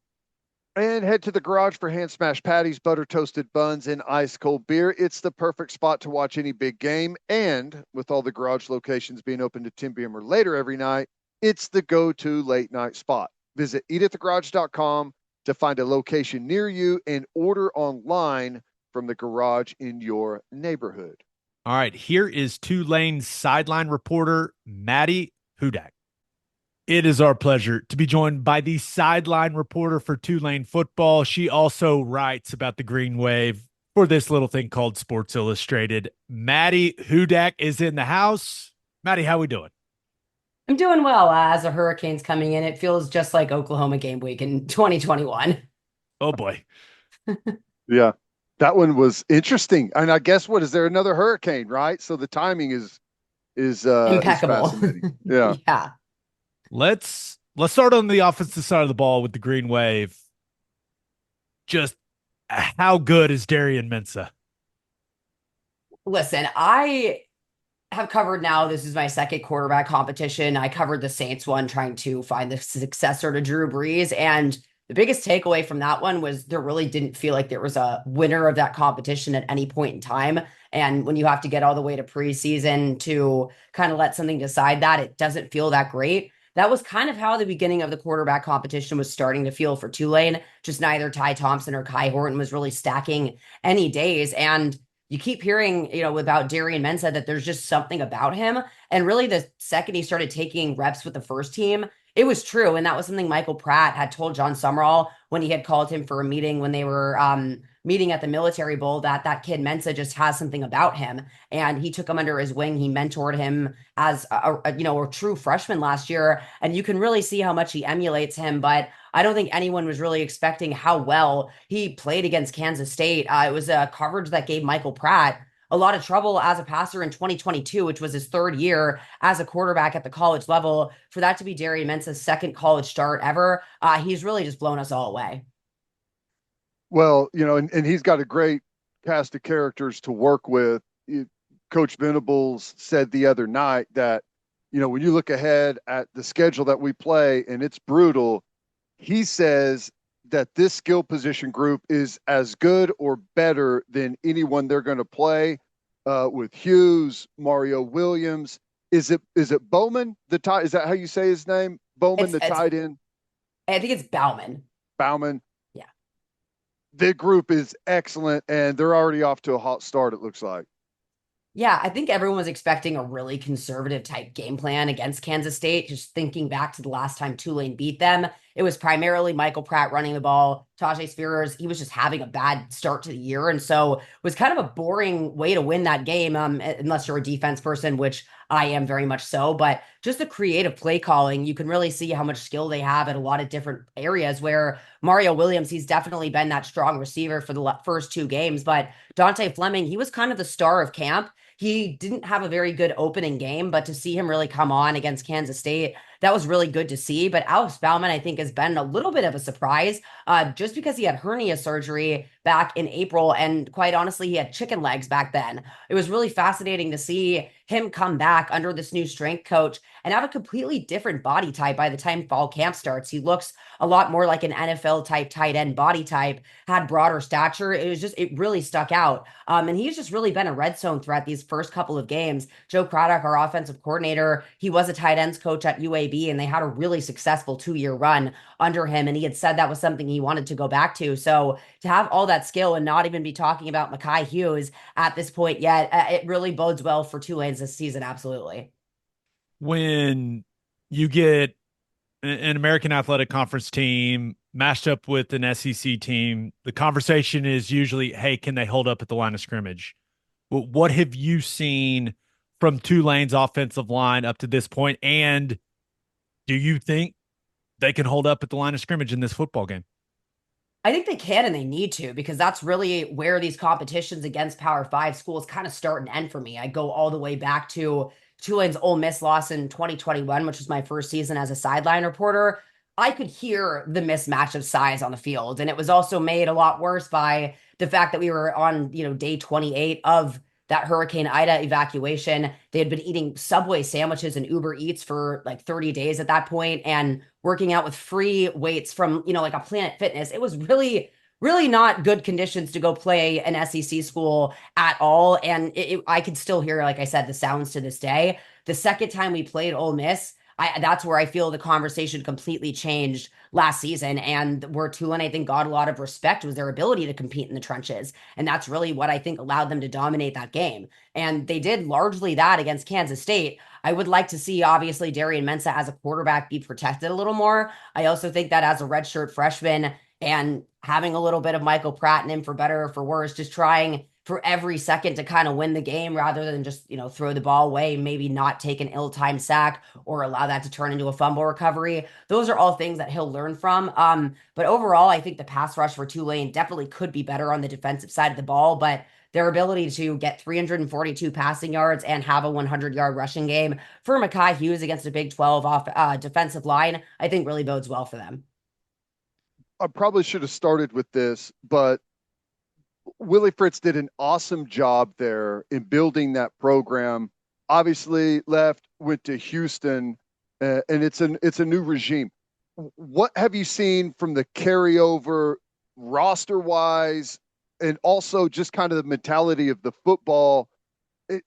And head to the garage for hand smashed patties, butter toasted buns, and ice cold beer. It's the perfect spot to watch any big game. And with all the garage locations being open to 10 p.m. or later every night, it's the go-to late night spot. Visit eatatthegarage.com to find a location near you and order online from the garage in your neighborhood. All right, here is Tulane's sideline reporter, Maddy Hudak. It is our pleasure to be joined by the sideline reporter for Tulane football. She also writes about the Green Wave for this little thing called Sports Illustrated. Maddy Hudak is in the house. Maddy, how we doing? I'm doing well. As a hurricane's coming in, it feels just like Oklahoma game week in 2021. Oh boy. Yeah, that one was interesting. And I guess what is there another hurricane, right? So the timing is Impeccable. fascinating. Yeah. Yeah. Let's start on the offensive side of the ball with the Green Wave. Just how good is Darian Mensah? Listen, I have covered now. This is my second quarterback competition. I covered the Saints one, trying to find the successor to Drew Brees. And the biggest takeaway from that one was there really didn't feel like there was a winner of that competition at any point in time. And when you have to get all the way to preseason to kind of let something decide that, it doesn't feel that great. That was kind of how the beginning of the quarterback competition was starting to feel for Tulane. Just neither Ty Thompson or Kai Horton was really stacking any days. And you keep hearing, about Darian Mensah that there's just something about him. And really, the second he started taking reps with the first team, it was true. And that was something Michael Pratt had told John Summerall when he had called him for a meeting when they were meeting at the Military Bowl, that kid Mensah just has something about him. And he took him under his wing. He mentored him as a true freshman last year. And you can really see how much he emulates him. But I don't think anyone was really expecting how well he played against Kansas State. It was a coverage that gave Michael Pratt a lot of trouble as a passer in 2022, which was his third year as a quarterback at the college level. For that to be Darian Mensah's second college start ever, he's really just blown us all away. Well, and he's got a great cast of characters to work with. Coach Venables said the other night that, when you look ahead at the schedule that we play and it's brutal, he says that this skill position group is as good or better than anyone they're going to play, with Hughes, Mario Williams. Is it Bowman, the tight? Is that how you say his name? Bowman, the tight end? I think it's Bauman. Bauman. Yeah. The group is excellent, and they're already off to a hot start, it looks like. Yeah, I think everyone was expecting a really conservative type game plan against Kansas State. Just thinking back to the last time Tulane beat them, it was primarily Michael Pratt running the ball. Tajay Spears, he was just having a bad start to the year. And so it was kind of a boring way to win that game, unless you're a defense person, which I am very much so. But just the creative play calling, you can really see how much skill they have at a lot of different areas where Mario Williams, he's definitely been that strong receiver for the first two games. But Dante Fleming, he was kind of the star of camp. He didn't have a very good opening game, but to see him really come on against Kansas State, that was really good to see. But Alex Bauman, I think, has been a little bit of a surprise, just because he had hernia surgery back in April. And quite honestly, he had chicken legs back then. It was really fascinating to see him come back under this new strength coach and have a completely different body type by the time fall camp starts. He looks a lot more like an NFL type tight end body type, had broader stature. It really stuck out. And he's just really been a red zone threat these first couple of games. Joe Craddock, our offensive coordinator, he was a tight ends coach at UAB, and they had a really successful 2-year run under him. And he had said that was something he wanted to go back to. So to have all that skill and not even be talking about Mekhi Hughes at this point yet, it really bodes well for Tulane's this season. Absolutely. When you get an American Athletic Conference team matched up with an SEC team, the conversation is usually, hey, can they hold up at the line of scrimmage? What have you seen from Tulane's offensive line up to this point? And do you think they can hold up at the line of scrimmage in this football game? I think they can and they need to, because that's really where these competitions against Power Five schools kind of start and end for me. I go all the way back to Tulane's Ole Miss loss in 2021, which was my first season as a sideline reporter. I could hear the mismatch of size on the field. And it was also made a lot worse by the fact that we were on, day 28 of that Hurricane Ida evacuation. They had been eating Subway sandwiches and Uber Eats for like 30 days at that point and working out with free weights from, like a Planet Fitness. It was really, really not good conditions to go play an SEC school at all. And I could still hear, like I said, the sounds to this day. The second time we played Ole Miss, that's where I feel the conversation completely changed last season. And where Tulane, I think, got a lot of respect was their ability to compete in the trenches. And that's really what I think allowed them to dominate that game. And they did largely that against Kansas State. I would like to see, obviously, Darian Mensah as a quarterback be protected a little more. I also think that as a redshirt freshman and having a little bit of Michael Pratt in him, for better or for worse, just trying for every second to kind of win the game rather than just, throw the ball away, maybe not take an ill-timed sack or allow that to turn into a fumble recovery. Those are all things that he'll learn from. But overall, I think the pass rush for Tulane definitely could be better on the defensive side of the ball, but their ability to get 342 passing yards and have a 100-yard rushing game for Mekhi Hughes against a Big 12 defensive line, I think really bodes well for them. I probably should have started with this, but Willie Fritz did an awesome job there in building that program obviously left, went to Houston, and it's a new regime. What have you seen from the carryover roster wise, and also just kind of the mentality of the football? It,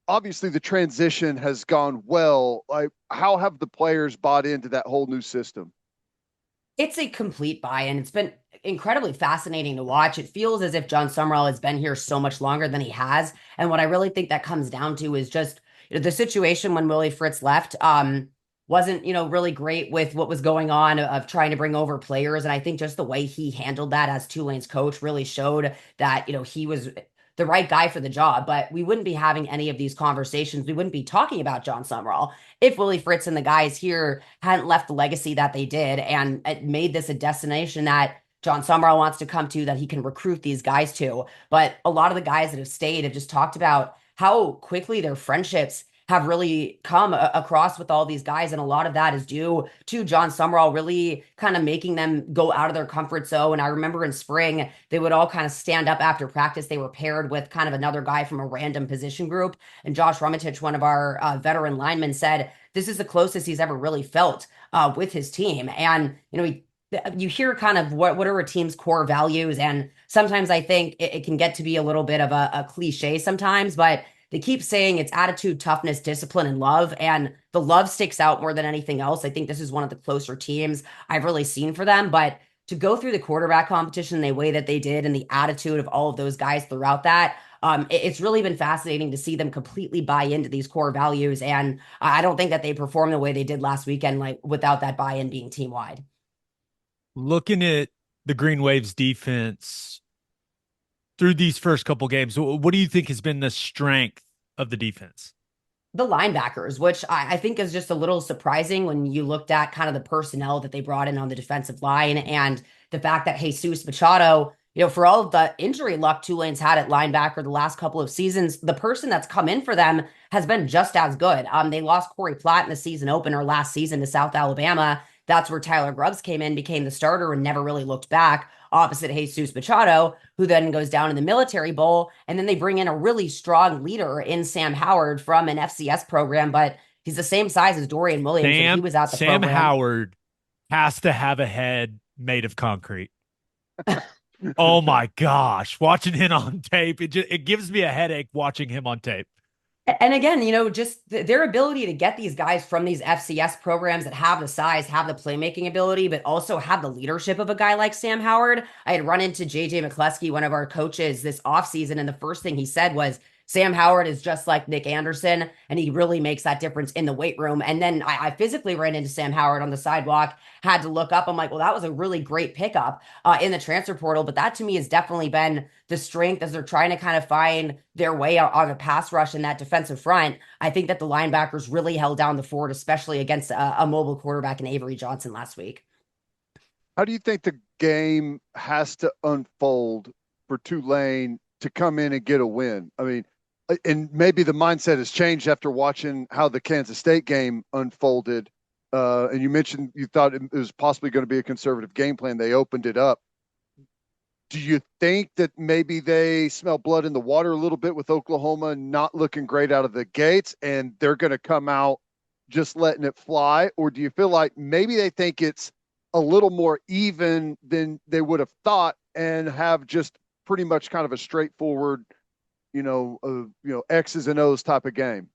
Obviously, the transition has gone well. Like, how have the players bought into that whole new system? It's a complete buy-in. It's been incredibly fascinating to watch. It feels as if John Summerall has been here so much longer than he has. And what I really think that comes down to is just the situation when Willie Fritz left wasn't, really great with what was going on of trying to bring over players. And I think just the way he handled that as Tulane's coach really showed that, he was the right guy for the job. But we wouldn't be having any of these conversations. We wouldn't be talking about John Summerall if Willie Fritz and the guys here hadn't left the legacy that they did and it made this a destination that John Summerall wants to come to, that he can recruit these guys to. But a lot of the guys that have stayed have just talked about how quickly their friendships have really come across with all these guys. And a lot of that is due to John Summerall really kind of making them go out of their comfort zone. And I remember in spring, they would all kind of stand up after practice. They were paired with kind of another guy from a random position group. And Josh Rumatich, one of our veteran linemen, said this is the closest he's ever really felt with his team. And, you hear kind of what are a team's core values. And sometimes I think it can get to be a little bit of a cliche sometimes, but they keep saying it's attitude, toughness, discipline, and love. And the love sticks out more than anything else. I think this is one of the closer teams I've really seen for them. But to go through the quarterback competition the way that they did and the attitude of all of those guys throughout that, it's really been fascinating to see them completely buy into these core values. And I don't think that they performed the way they did last weekend, like without that buy-in being team wide. Looking at the Green Waves defense through these first couple games, what do you think has been the strength of the defense? The linebackers, which I think is just a little surprising when you looked at kind of the personnel that they brought in on the defensive line and the fact that Jesus Machado, for all of the injury luck Tulane's had at linebacker the last couple of seasons, the person that's come in for them has been just as good. They lost Corey Platt in the season opener last season to South Alabama. That's where Tyler Grubbs came in, became the starter, and never really looked back, opposite Jesus Machado, who then goes down in the Military Bowl. And then they bring in a really strong leader in Sam Howard from an FCS program, but he's the same size as Dorian Williams, and he was out the Sam program. Howard has to have a head made of concrete. Oh my gosh, watching him on tape, it gives me a headache watching him on tape. And again, just their ability to get these guys from these FCS programs that have the size, have the playmaking ability, but also have the leadership of a guy like Sam Howard. I had run into JJ McCleskey, one of our coaches, this offseason, and the first thing he said was, Sam Howard is just like Nick Anderson, and he really makes that difference in the weight room. And then I physically ran into Sam Howard on the sidewalk, had to look up. I'm like, well, that was a really great pickup in the transfer portal. But that to me has definitely been the strength as they're trying to kind of find their way on a pass rush in that defensive front. I think that the linebackers really held down the fort, especially against a mobile quarterback in Avery Johnson last week. How do you think the game has to unfold for Tulane to come in and get a win? I mean, and maybe the mindset has changed after watching how the Kansas State game unfolded. And you mentioned you thought it was possibly going to be a conservative game plan. They opened it up. Do you think that maybe they smell blood in the water a little bit with Oklahoma not looking great out of the gates and they're going to come out just letting it fly? Or do you feel like maybe they think it's a little more even than they would have thought and have just pretty much kind of a straightforward, X's and O's type of game?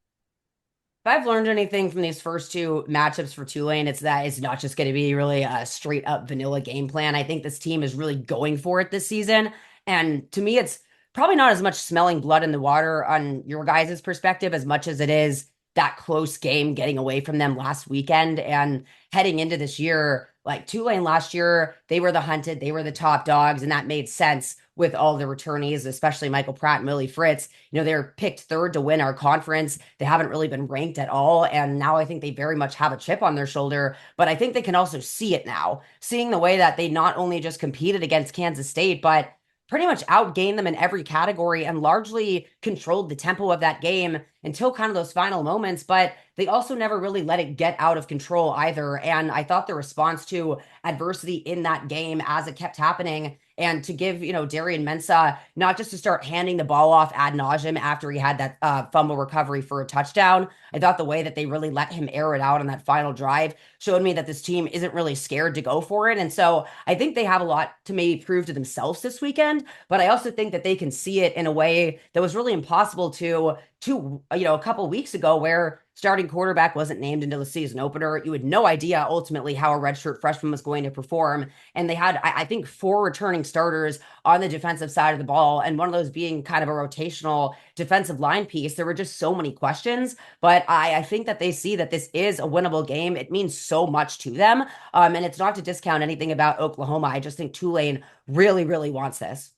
If I've learned anything from these first two matchups for Tulane, it's that it's not just going to be really a straight up vanilla game plan. I think this team is really going for it this season. And to me, it's probably not as much smelling blood in the water on your guys' perspective as much as it is that close game getting away from them last weekend and heading into this year. Like Tulane last year, they were the hunted, they were the top dogs, and that made sense with all the returnees, especially Michael Pratt and Willie Fritz. They were picked third to win our conference. They haven't really been ranked at all. And now I think they very much have a chip on their shoulder, but I think they can also see it now, seeing the way that they not only just competed against Kansas State, but pretty much outgained them in every category and largely controlled the tempo of that game until kind of those final moments. But they also never really let it get out of control either. And I thought the response to adversity in that game as it kept happening And to give, Darian Mensah, not just to start handing the ball off ad nauseum after he had that fumble recovery for a touchdown. I thought the way that they really let him air it out on that final drive showed me that this team isn't really scared to go for it. And so I think they have a lot to maybe prove to themselves this weekend, but I also think that they can see it in a way that was really impossible to a couple weeks ago, where starting quarterback wasn't named until the season opener. You had no idea ultimately how a redshirt freshman was going to perform. And they had, I think, 4 returning starters on the defensive side of the ball, and one of those being kind of a rotational defensive line piece. There were just so many questions, but I think that they see that this is a winnable game. It means so much to them. And it's not to discount anything about Oklahoma. I just think Tulane really, really wants this.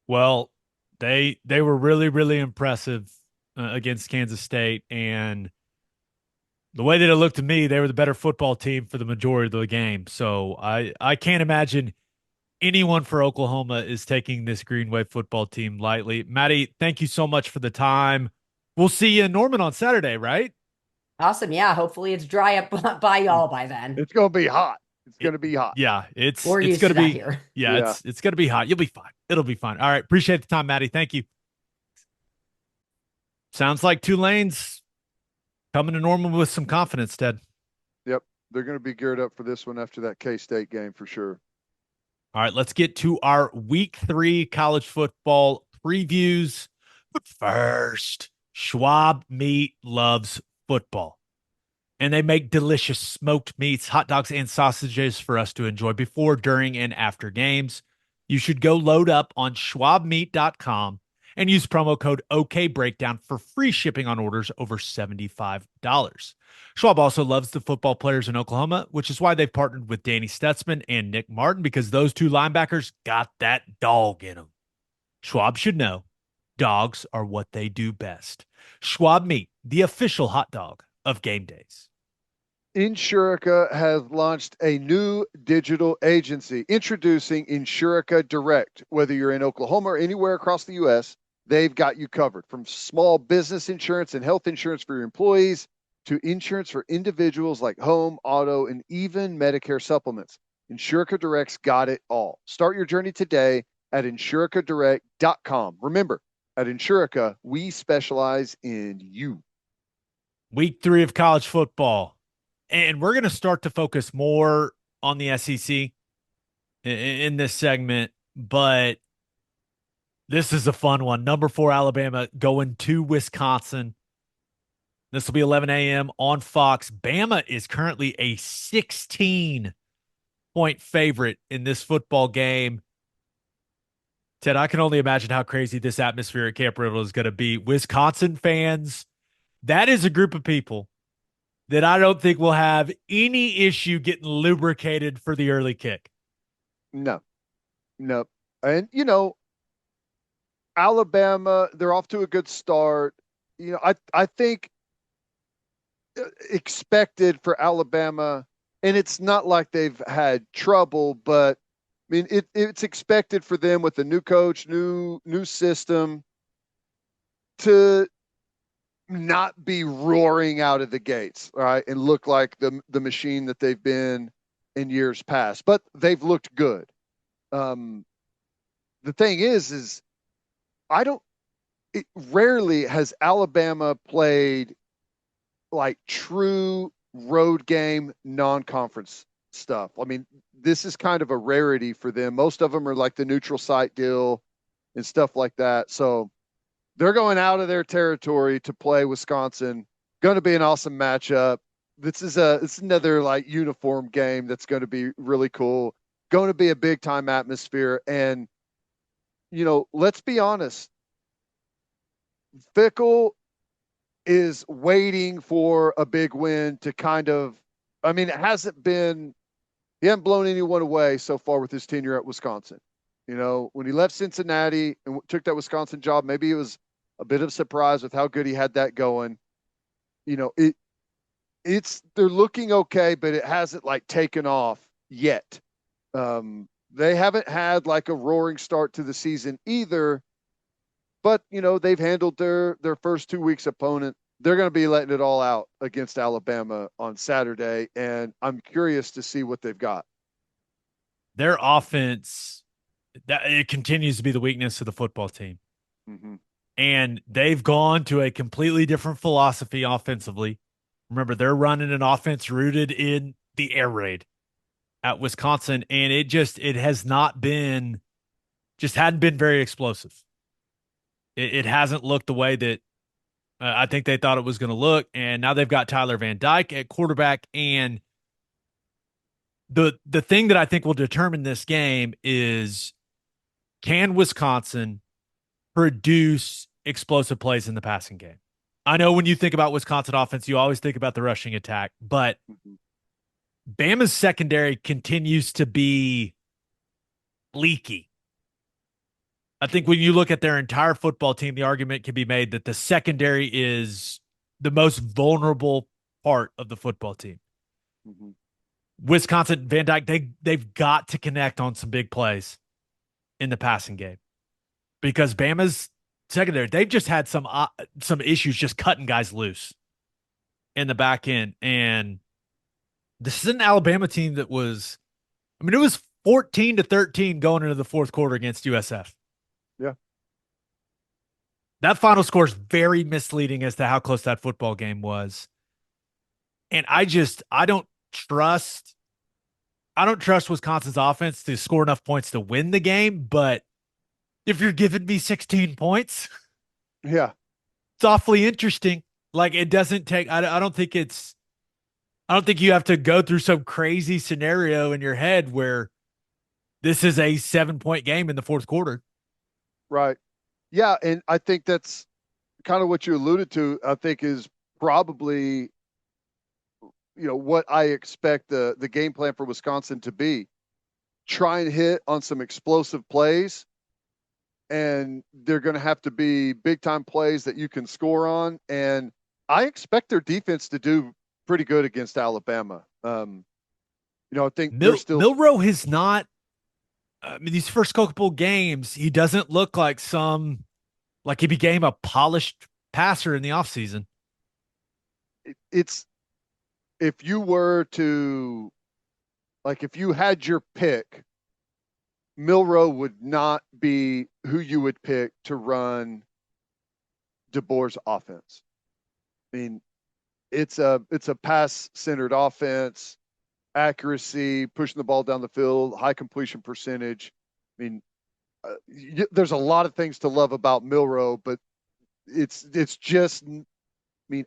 Well, they were really, really impressive against Kansas State, and the way that it looked to me, they were the better football team for the majority of the game. So I can't imagine anyone for Oklahoma is taking this Green Wave football team lightly. Maddy, thank you so much for the time. We'll see you in Norman on Saturday, right? Awesome. Yeah. Hopefully it's dry up by y'all by then. It's going to be hot. It's going It, to be hot. yeah, it's We're it's used to gonna that be here. yeah, Yeah. it's gonna be hot. You'll be fine. It'll be fine. All right. Appreciate the time, Maddy. Thank you. Sounds like Tulane's coming to Norman with some confidence, Ted. Yep. They're going to be geared up for this one after that K-State game for sure. All right, let's get to our week 3 college football previews. But first, Schwab Meat loves football, and they make delicious smoked meats, hot dogs, and sausages for us to enjoy before, during, and after games. You should go load up on schwabmeat.com and use promo code OKBreakdown for free shipping on orders over $75. Schwab also loves the football players in Oklahoma, which is why they've partnered with Danny Stutzman and Nick Martin, because those 2 linebackers got that dog in them. Schwab should know dogs are what they do best. Schwab Meat, the official hot dog of game days. Insurica has launched a new digital agency, introducing Insurica Direct. Whether you're in Oklahoma or anywhere across the U.S., they've got you covered. From small business insurance and health insurance for your employees to insurance for individuals like home, auto, and even Medicare supplements. Insurica Direct's got it all. Start your journey today at insuricadirect.com. Remember, at Insurica, we specialize in you. Week 3 of college football. And we're going to start to focus more on the SEC in this segment, but this is a fun one. Number 4, Alabama going to Wisconsin. This will be 11 a.m. on Fox. Bama is currently a 16-point favorite in this football game. Ted, I can only imagine how crazy this atmosphere at Camp Randall is going to be. Wisconsin fans, that is a group of people that I don't think will have any issue getting lubricated for the early kick. No. And, Alabama, they're off to a good start. I think expected for Alabama, and it's not like they've had trouble, but I mean, it's expected for them with the new coach, new system, to not be roaring out of the gates, all right, and look like the machine that they've been in years past. But they've looked good. The thing is rarely has Alabama played like true road game non-conference stuff. I mean, this is kind of a rarity for them. Most of them are like the neutral site deal and stuff like that. So they're going out of their territory to play Wisconsin. Going to be an awesome matchup. It's another like uniform game that's going to be really cool. Going to be a big time atmosphere. And, let's be honest. Fickle is waiting for a big win to kind of, I mean, he hasn't blown anyone away so far with his tenure at Wisconsin. When he left Cincinnati and took that Wisconsin job, maybe it was a bit of surprise with how good he had that going. They're looking okay, but it hasn't like taken off yet. They haven't had like a roaring start to the season either, but they've handled their first 2 weeks opponent. They're going to be letting it all out against Alabama on Saturday, and I'm curious to see what they've got. Their offense That it continues to be the weakness of the football team. Mm-hmm. And they've gone to a completely different philosophy offensively. Remember, they're running an offense rooted in the air raid at Wisconsin, and it has not been, just hadn't been very explosive. It hasn't looked the way that I think they thought it was going to look. And now they've got Tyler Van Dyke at quarterback. And the thing that I think will determine this game is, can Wisconsin produce explosive plays in the passing game? I know when you think about Wisconsin offense, you always think about the rushing attack, but Mm-hmm. Bama's secondary continues to be leaky. I think when you look at their entire football team, the argument can be made that the secondary is the most vulnerable part of the football team. Mm-hmm. Wisconsin, Van Dyke, they've got to connect on some big plays in the passing game, because Bama's secondary, they've just had some issues just cutting guys loose in the back end. And this is an Alabama team that was, I mean, it was 14-13 going into the fourth quarter against USF. Yeah. That final score is very misleading as to how close that football game was. And I don't trust Wisconsin's offense to score enough points to win the game. But if you're giving me 16 points, Yeah. it's awfully interesting. Like, it doesn't take, I don't think you have to go through some crazy scenario in your head where this is a 7-point game in the fourth quarter. Right. Yeah. And I think that's kind of what you alluded to, I think, is probably, what I expect the game plan for Wisconsin to be. Try and hit on some explosive plays, and they're going to have to be big time plays that you can score on. And I expect their defense to do pretty good against Alabama. I think they're still Milroe has not. I mean, these first couple games, he doesn't look like he became a polished passer in the offseason. It's, if you were to, if you had your pick, Milroe would not be who you would pick to run DeBoer's offense. I mean, it's a pass centered offense, accuracy, pushing the ball down the field, high completion percentage. I mean, there's a lot of things to love about Milroe, but it's just,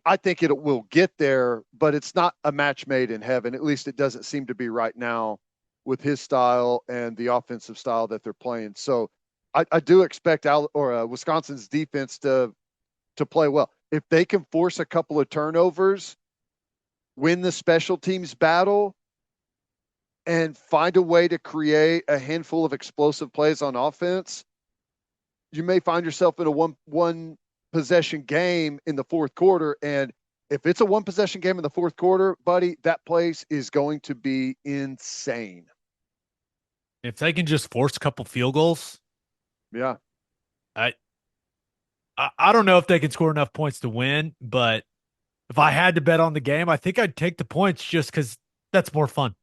I think it will get there, but it's not a match made in heaven. At least it doesn't seem to be right now with his style and the offensive style that they're playing. So I do expect Wisconsin's defense to play well. If they can force a couple of turnovers, win the special teams battle, and find a way to create a handful of explosive plays on offense, you may find yourself in a one possession game in the fourth quarter. And if it's a one possession game in the fourth quarter, buddy, that place is going to be insane. If they can just force a couple field goals, yeah, I don't know if they can score enough points to win, but if I had to bet on the game, I think I'd take the points just because that's more fun.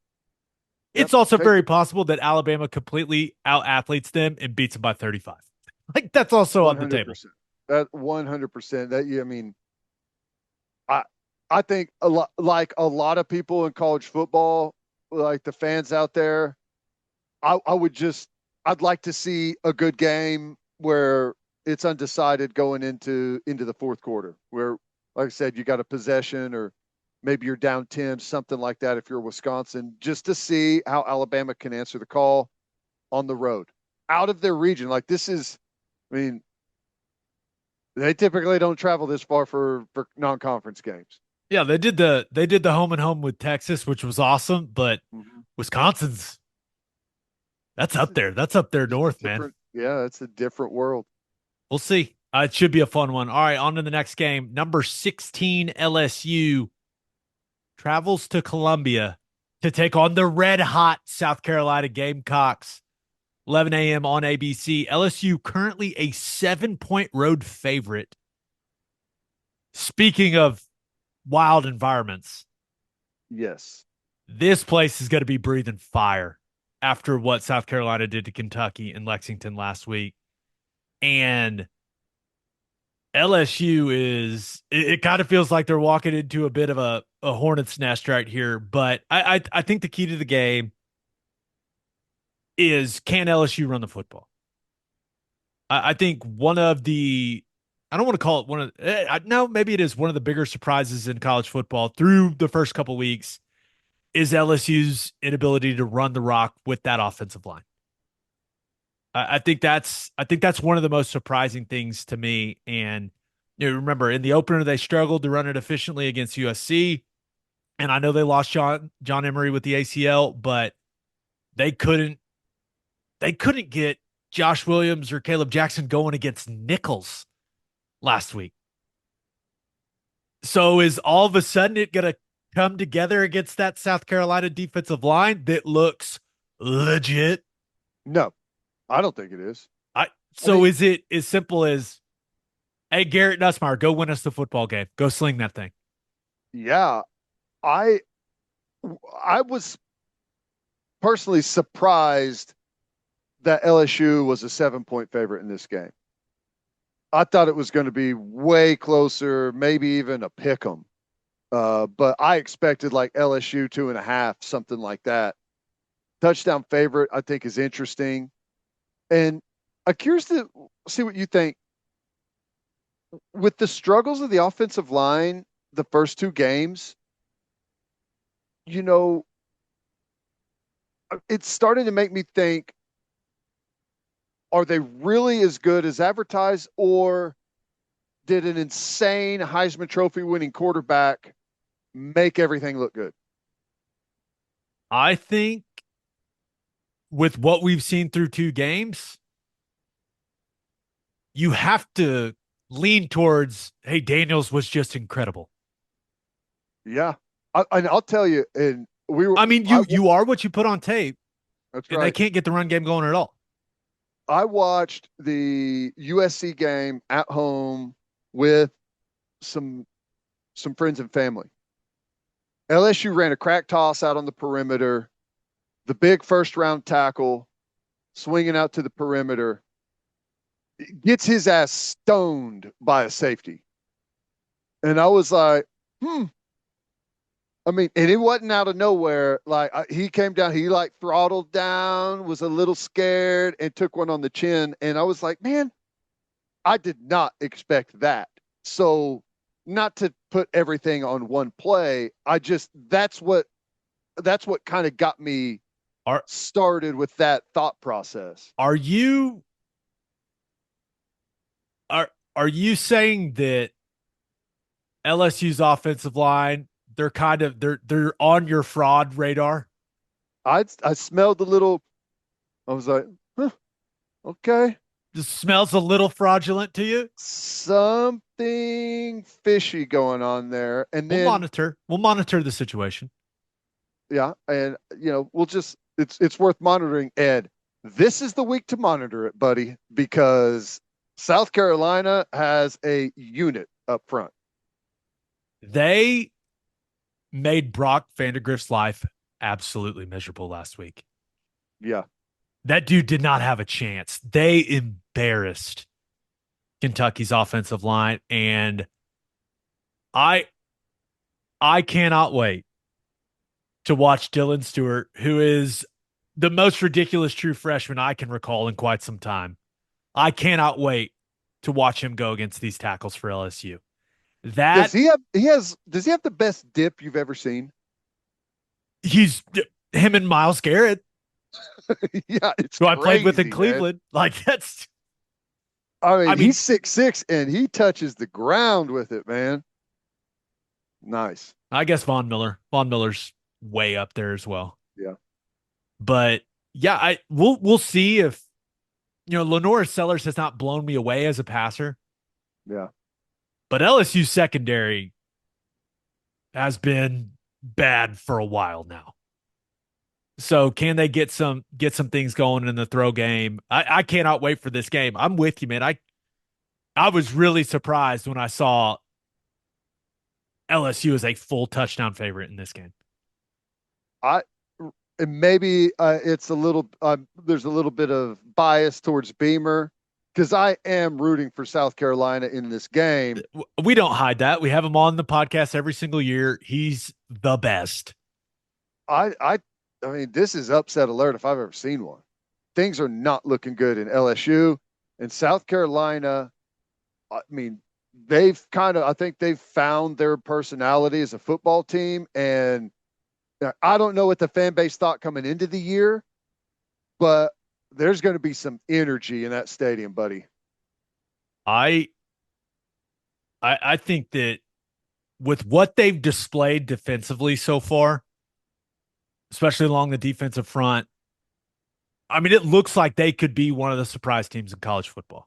Yep. It's also very possible that Alabama completely out-athletes them and beats them by 35. Like, that's also 100%. On the table. That 100%. That, I think a lot of people in college football, like the fans out there, I'd like to see a good game where it's undecided going into the fourth quarter, where, like I said, you got a possession, or maybe you're down 10, something like that. If you're Wisconsin, just to see how Alabama can answer the call on the road out of their region. Like, this is, they typically don't travel this far for non-conference games. Yeah, they did the home and home with Texas, which was awesome, but Wisconsin's, that's up there. That's up there north, man. Yeah, it's a different world. We'll see. It should be a fun one. All right, on to the next game. Number 16 LSU travels to Columbia to take on the red-hot South Carolina Gamecocks. 11 a.m. on ABC. LSU currently a 7-point road favorite. Speaking of wild environments. Yes. This place is going to be breathing fire after what South Carolina did to Kentucky in Lexington last week. And LSU it kind of feels like they're walking into a bit of a hornet's nest right here. But I think the key to the game is, can LSU run the football? I think one of the, I don't want to call it one of, no, maybe it is one of the bigger surprises in college football through the first couple weeks is LSU's inability to run the rock with that offensive line. I think that's one of the most surprising things to me. And remember, in the opener they struggled to run it efficiently against USC, and I know they lost John Emery with the ACL, but they couldn't get Josh Williams or Caleb Jackson going against nickels last week. So is all of a sudden it going to come together against that South Carolina defensive line that looks legit? No, I don't think it is. Is it as simple as, hey, Garrett Nussmeier, go win us the football game. Go sling that thing. Yeah. I was personally surprised that LSU was a 7-point favorite in this game. I thought it was going to be way closer, maybe even a pick 'em. But I expected like LSU 2.5, something like that. Touchdown favorite, I think, is interesting. And I'm curious to see what you think. With the struggles of the offensive line the first two games, it's starting to make me think, are they really as good as advertised, or did an insane Heisman Trophy winning quarterback make everything look good? I think with what we've seen through two games, you have to lean towards, hey, Daniels was just incredible. Yeah. I'll tell you, and you are what you put on tape. That's and right. They can't get the run game going at all. I watched the USC game at home with some friends and family. LSU ran a crack toss out on the perimeter, the big first round tackle, swinging out to the perimeter, gets his ass stoned by a safety. And I was like, I mean, and it wasn't out of nowhere. Like he came down, he like throttled down, was a little scared, and took one on the chin. And I was like, man, I did not expect that. So, not to put everything on one play, that's what kind of got me started with that thought process. Are you saying that LSU's offensive line, they're on your fraud radar? I smelled a little. I was like, okay. This smells a little fraudulent to you? Something fishy going on there. And then we'll monitor the situation. Yeah. And it's worth monitoring, Ed. This is the week to monitor it, buddy, because South Carolina has a unit up front. They made Brock Vandagriff's life absolutely miserable last week. Yeah. That dude did not have a chance. They embarrassed Kentucky's offensive line, and I cannot wait to watch Dylan Stewart, who is the most ridiculous true freshman I can recall in quite some time. I cannot wait to watch him go against these tackles for LSU. Does he have the best dip you've ever seen? He's him and Myles Garrett. Yeah, it's who crazy, I played with in man. Cleveland. Like that's. I mean, he's 6'6" and he touches the ground with it, man. Nice. I guess Von Miller's way up there as well. Yeah. But yeah, we'll see if Lenora Sellers has not blown me away as a passer. Yeah. But LSU secondary has been bad for a while now. So can they get some things going in the throw game? I cannot wait for this game. I'm with you, man. I was really surprised when I saw LSU as a full touchdown favorite in this game. and maybe it's a little there's a little bit of bias towards Beamer because I am rooting for South Carolina in this game. We don't hide that. We have him on the podcast every single year. He's the best. I I I mean, this is upset alert if I've ever seen one. Things are not looking good in LSU and South Carolina. I mean, I think they've found their personality as a football team. And I don't know what the fan base thought coming into the year, but there's going to be some energy in that stadium, buddy. I I think that with what they've displayed defensively so far, especially along the defensive front, I mean, it looks like they could be one of the surprise teams in college football.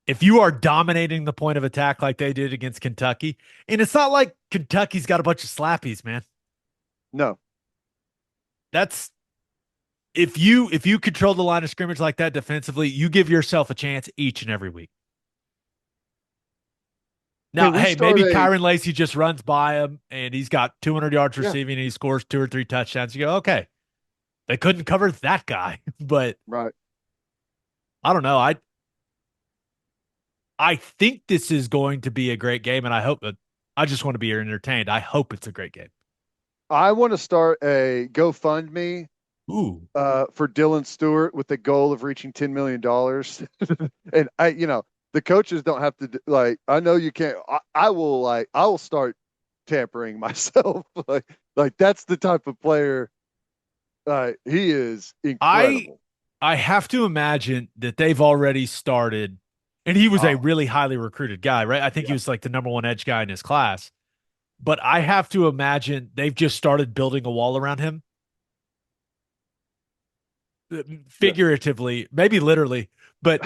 If you are dominating the point of attack like they did against Kentucky, and it's not like Kentucky's got a bunch of slappies, man. No. That's if you control the line of scrimmage like that defensively, you give yourself a chance each and every week. Now, hey, maybe Kyron Lacy just runs by him and he's got 200 yards receiving and he scores 2 or 3 touchdowns. You go, okay, they couldn't cover that guy, but right. I don't know. I think this is going to be a great game, and I hope that I just want to be entertained. I hope it's a great game. I want to start a GoFundMe for Dylan Stewart with the goal of reaching $10 million. And the coaches don't have to I know you can't, I will start tampering myself. like that's the type of player. He is incredible. I have to imagine that they've already started, and he was a really highly recruited guy, right? I think he was like the number 1 edge guy in his class. But I have to imagine they've just started building a wall around him. Figuratively, maybe literally, but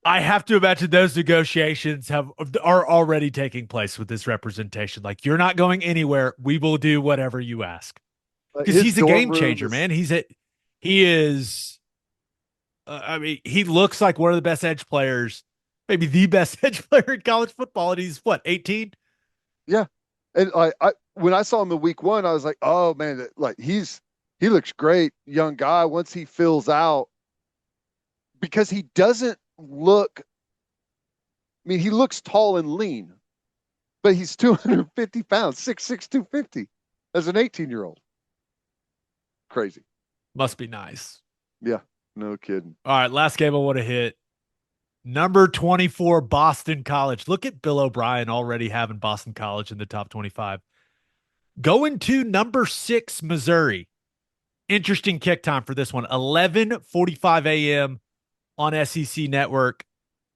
I have to imagine those negotiations are already taking place with this representation. Like, you're not going anywhere. We will do whatever you ask. Because he's a game changer, man. He is. I mean, he looks like one of the best edge players, maybe the best edge player in college football, and he's what, 18? Yeah, and when I saw him in week 1, I was like, oh man, he looks great, young guy. Once he fills out, because he doesn't look. I mean, he looks tall and lean, but he's 250 pounds, 6'6", 250, as an 18-year-old. Crazy. Must be nice. Yeah. No kidding. All right, last game I want to hit. Number 24, Boston College. Look at Bill O'Brien already having Boston College in the top 25. Going to number 6, Missouri. Interesting kick time for this one. 11:45 a.m. on SEC Network.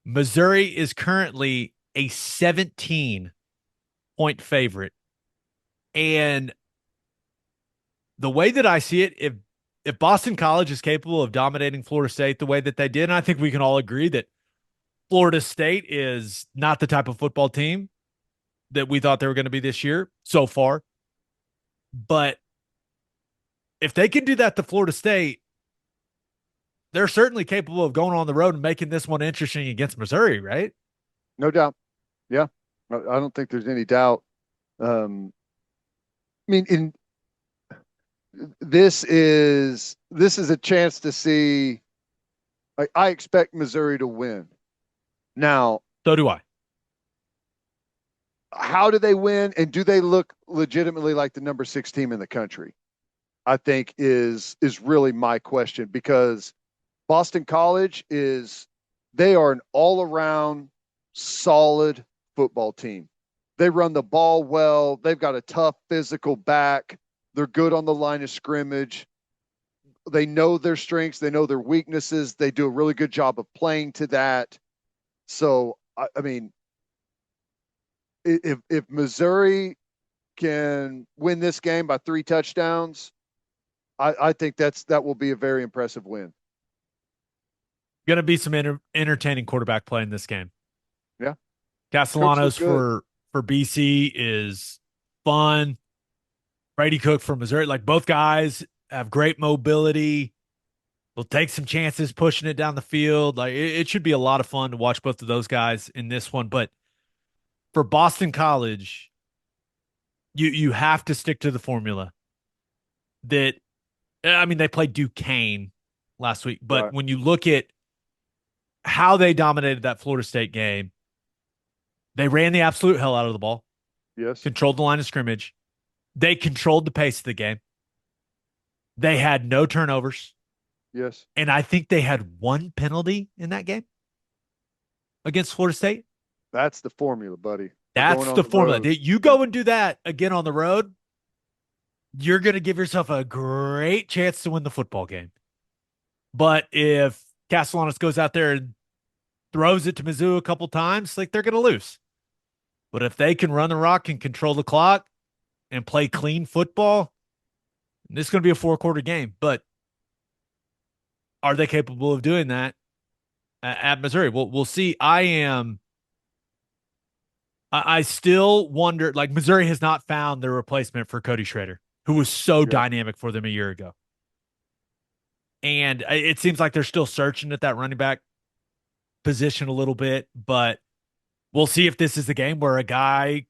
Missouri is currently a 17-point favorite. And the way that I see it, if Boston College is capable of dominating Florida State the way that they did, and I think we can all agree that Florida State is not the type of football team that we thought they were going to be this year so far. But if they can do that to Florida State, they're certainly capable of going on the road and making this one interesting against Missouri, right? No doubt. Yeah. I don't think there's any doubt. I mean, this is a chance to see. I expect Missouri to win. Now, so do I. How do they win, and do they look legitimately like the number 6 team in the country? I think is really my question, because Boston College they are an all-around solid football team. They run the ball well. They've got a tough physical back. They're good on the line of scrimmage. They know their strengths. They know their weaknesses. They do a really good job of playing to that. So, I mean, if Missouri can win this game by 3 touchdowns, I think that will be a very impressive win. Going to be some entertaining quarterback play in this game. Yeah. Castellanos for BC is fun. Brady Cook from Missouri, like, both guys have great mobility. They'll take some chances pushing it down the field. Like, it should be a lot of fun to watch both of those guys in this one. But for Boston College, you have to stick to the formula. that, I mean, they played Duquesne last week, but Right. when you look at how they dominated that Florida State game, they ran the absolute hell out of the ball, Yes. controlled the line of scrimmage. They controlled the pace of the game. They had no turnovers. Yes. And I think they had one penalty in that game against Florida State. That's the formula, buddy. For going That's on the the formula. road. You go and do that again on the road, you're going to give yourself a great chance to win the football game. But if Castellanos goes out there and throws it to Mizzou a couple times, like they're going to lose. But if they can run the rock and control the clock and play clean football, this is going to be a 4-quarter game. But are they capable of doing that at Missouri? We'll see. I still wonder, like Missouri has not found their replacement for Cody Schrader, who was so dynamic for them a year ago. And it seems like they're still searching at that running back position a little bit, but we'll see if this is the game where a guy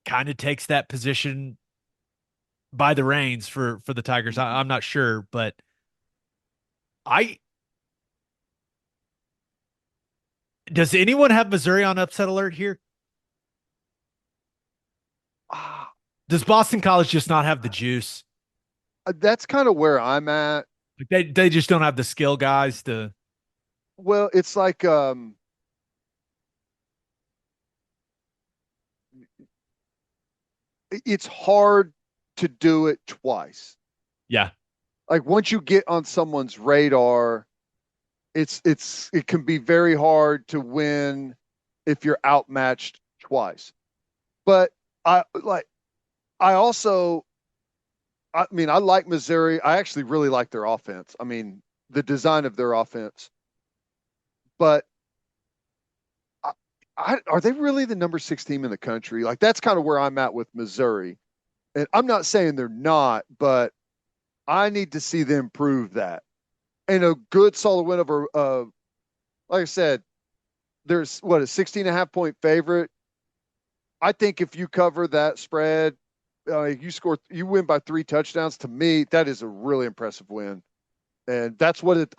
kind of takes that position by the reins for the Tigers. I'm not sure, but does anyone have Missouri on upset alert here? Does Boston College just not have the juice? That's kind of where I'm at. Like they just don't have the skill guys to. Well, it's like it's hard to do it twice. Yeah. Like once you get on someone's radar, it can be very hard to win if you're outmatched twice. But I also I mean I like Missouri. I actually really like their offense. I mean, the design of their offense. But are they really the number 6 team in the country? Like that's kind of where I'm at with Missouri. And I'm not saying they're not, but I need to see them prove that. And a good solid win over like I said, there's what a 16.5 point favorite. I think if you cover that spread, you win by 3 touchdowns. To me, that is a really impressive win. And I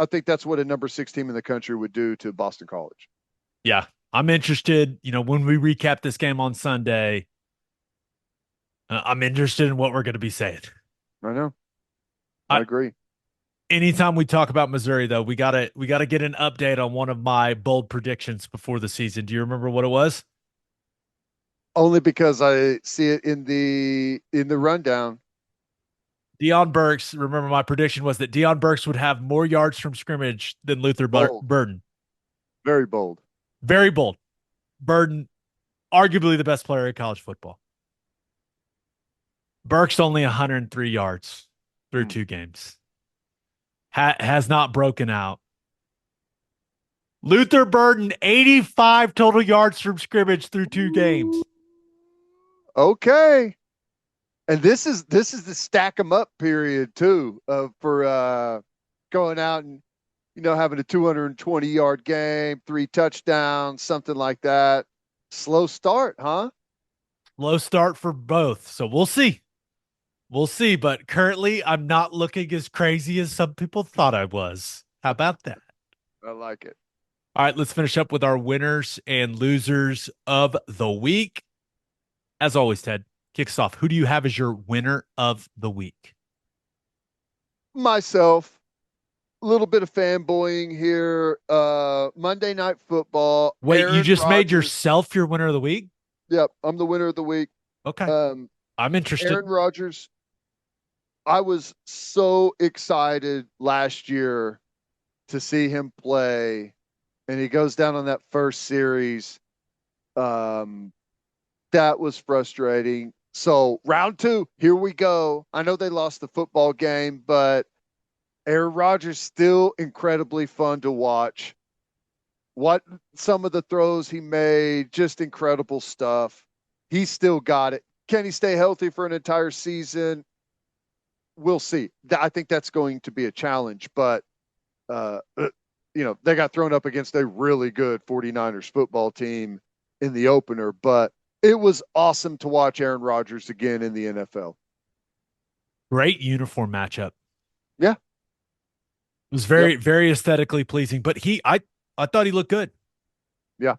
think that's what a number 6 team in the country would do to Boston College. Yeah. I'm interested, when we recap this game on Sunday, I'm interested in what we're going to be saying. I know. I agree. Anytime we talk about Missouri, though, we gotta get an update on one of my bold predictions before the season. Do you remember what it was? Only because I see it in the rundown. Deion Burks. Remember, my prediction was that Deion Burks would have more yards from scrimmage than Luther Burden. Very bold. Very bold. Burden, arguably the best player in college football. Burks only 103 yards through 2 games. Has not broken out. Luther Burden, 85 total yards from scrimmage through 2 games. Okay. And this is the stack them up period too, for going out and having a 220-yard game, 3 touchdowns, something like that. Slow start, huh? Slow start for both. So we'll see. We'll see. But currently, I'm not looking as crazy as some people thought I was. How about that? I like it. All right, let's finish up with our winners and losers of the week. As always, Ted, kick us off. Who do you have as your winner of the week? Myself. A little bit of fanboying here. Monday Night Football. Wait, Aaron you just Rodgers. made yourself your winner of the week? Yep, I'm the winner of the week. Okay. I'm interested. Aaron Rodgers. I was so excited last year to see him play, and he goes down on that first series. That was frustrating. So round 2, here we go. I know they lost the football game, but Aaron Rodgers still incredibly fun to watch. What some of the throws he made, just incredible stuff. He still got it. Can he stay healthy for an entire season? We'll see. I think that's going to be a challenge, but they got thrown up against a really good 49ers football team in the opener, but it was awesome to watch Aaron Rodgers again in the NFL. Great uniform matchup. Yeah. It was Yep. very, very aesthetically pleasing. But I thought he looked good. Yeah.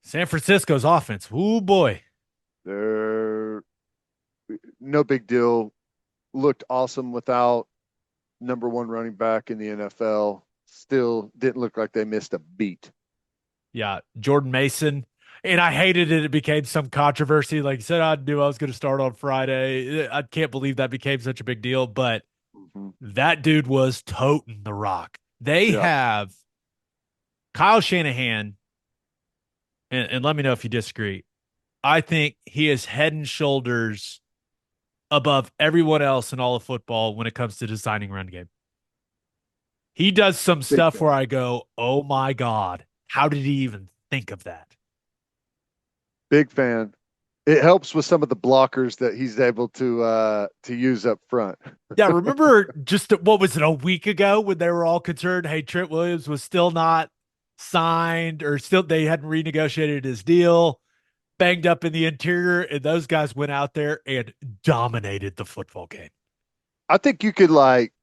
San Francisco's offense. Oh boy. They're no big deal. Looked awesome without number one running back in the NFL. Still didn't look like they missed a beat. Yeah. Jordan Mason. And I hated it. It became some controversy. Like you said, I knew I was going to start on Friday. I can't believe that became such a big deal, but Mm-hmm. that dude was toting the rock. They Yeah. have Kyle Shanahan, and let me know if you disagree. I think he is head and shoulders above everyone else in all of football when it comes to designing run game. He does some Big stuff fan. where I go, "Oh my God, how did he even think of that?" Big fan. It helps with some of the blockers that he's able to use up front. Yeah, remember just what was it, a week ago when they were all concerned, hey, Trent Williams was still not signed or still they hadn't renegotiated his deal, banged up in the interior, and those guys went out there and dominated the football game. I think you could like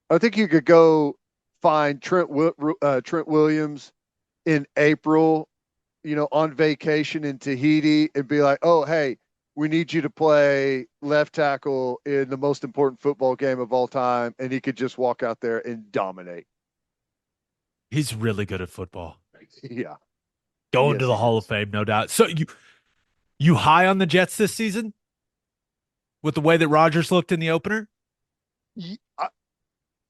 I think you could go find Trent Williams in April, on vacation in Tahiti and be like, "Oh, hey, we need you to play left tackle in the most important football game of all time," and he could just walk out there and dominate. He's really good at football. Yeah. Going to Yes, the he Hall of is. Fame, no doubt. So you high on the Jets this season with the way that Rodgers looked in the opener?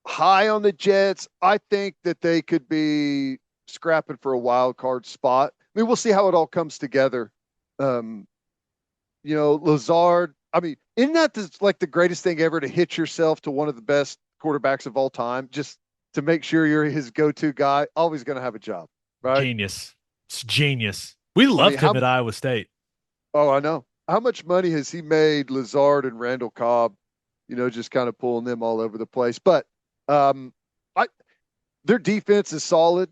High on the Jets. I think that they could be scrapping for a wild card spot. I mean, we'll see how it all comes together. Um, Lazard. I mean, isn't that like the greatest thing ever to hitch yourself to one of the best quarterbacks of all time, just to make sure you're his go-to guy? Always going to have a job, right? Genius. It's genius. We I mean, loved him how? at Iowa State. Oh, I know. How much money has he made, Lazard and Randall Cobb? Just kind of pulling them all over the place. But um, I their defense is solid.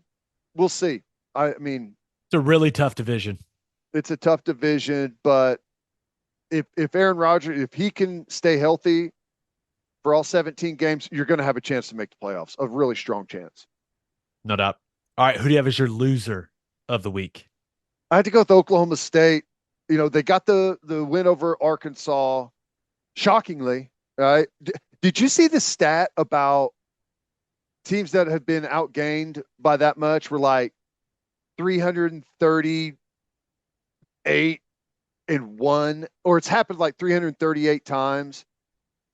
We'll see. I mean, It's a really tough division. it's a tough division, but if Aaron Rodgers, if he can stay healthy for all 17 games, you're going to have a chance to make the playoffs, a really strong chance. No doubt. All right. Who do you have as your loser of the week? I had to go with Oklahoma State. They got the win over Arkansas, shockingly, right? Did you see the stat about teams that have been outgained by that much were like 338 and one, or it's happened like 338 times,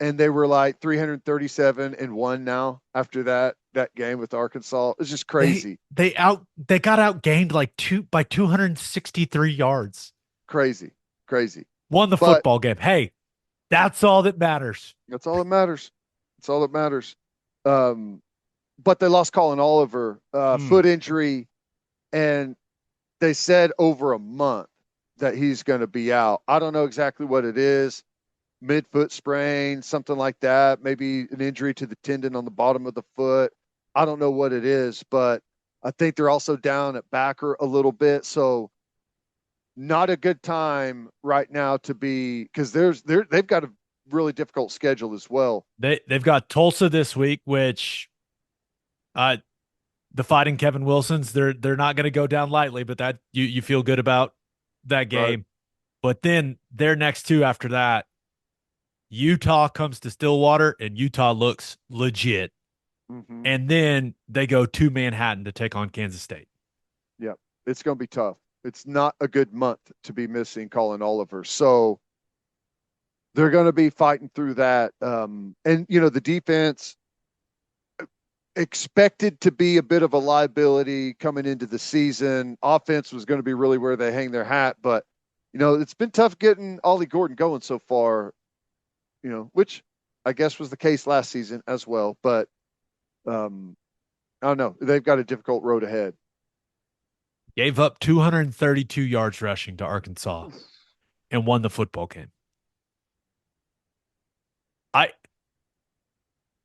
and they were like 337 and one now after that game with Arkansas. It's just They crazy, they got outgained like 263 yards. crazy, crazy. Won the But football game. Hey, that's all that matters. that's all that matters. That's all that matters. Um, but they lost Collin Oliver, Mm. foot injury, and they said over a month that he's going to be out. I don't know exactly what it is. Midfoot sprain, something like that. Maybe an injury to the tendon on the bottom of the foot. I don't know what it is, but I think they're also down at backer a little bit. So not a good time right now to be, because they've got a really difficult schedule as well. They've got Tulsa this week, which uh the Fighting Kevin Wilsons, they're not going to go down lightly, but that you feel good about that Right. game. But then their next two after that, Utah comes to Stillwater and Utah looks legit. Mm-hmm. And then they go to Manhattan to take on Kansas State. Yeah. It's going to be tough. It's not a good month to be missing Collin Oliver. So they're going to be fighting through that. And, the defense expected to be a bit of a liability coming into the season. Offense was going to be really where they hang their hat. But, it's been tough getting Ollie Gordon going so far, which I guess was the case last season as well. But I don't know. They've got a difficult road ahead. Gave up 232 yards rushing to Arkansas and won the football game. I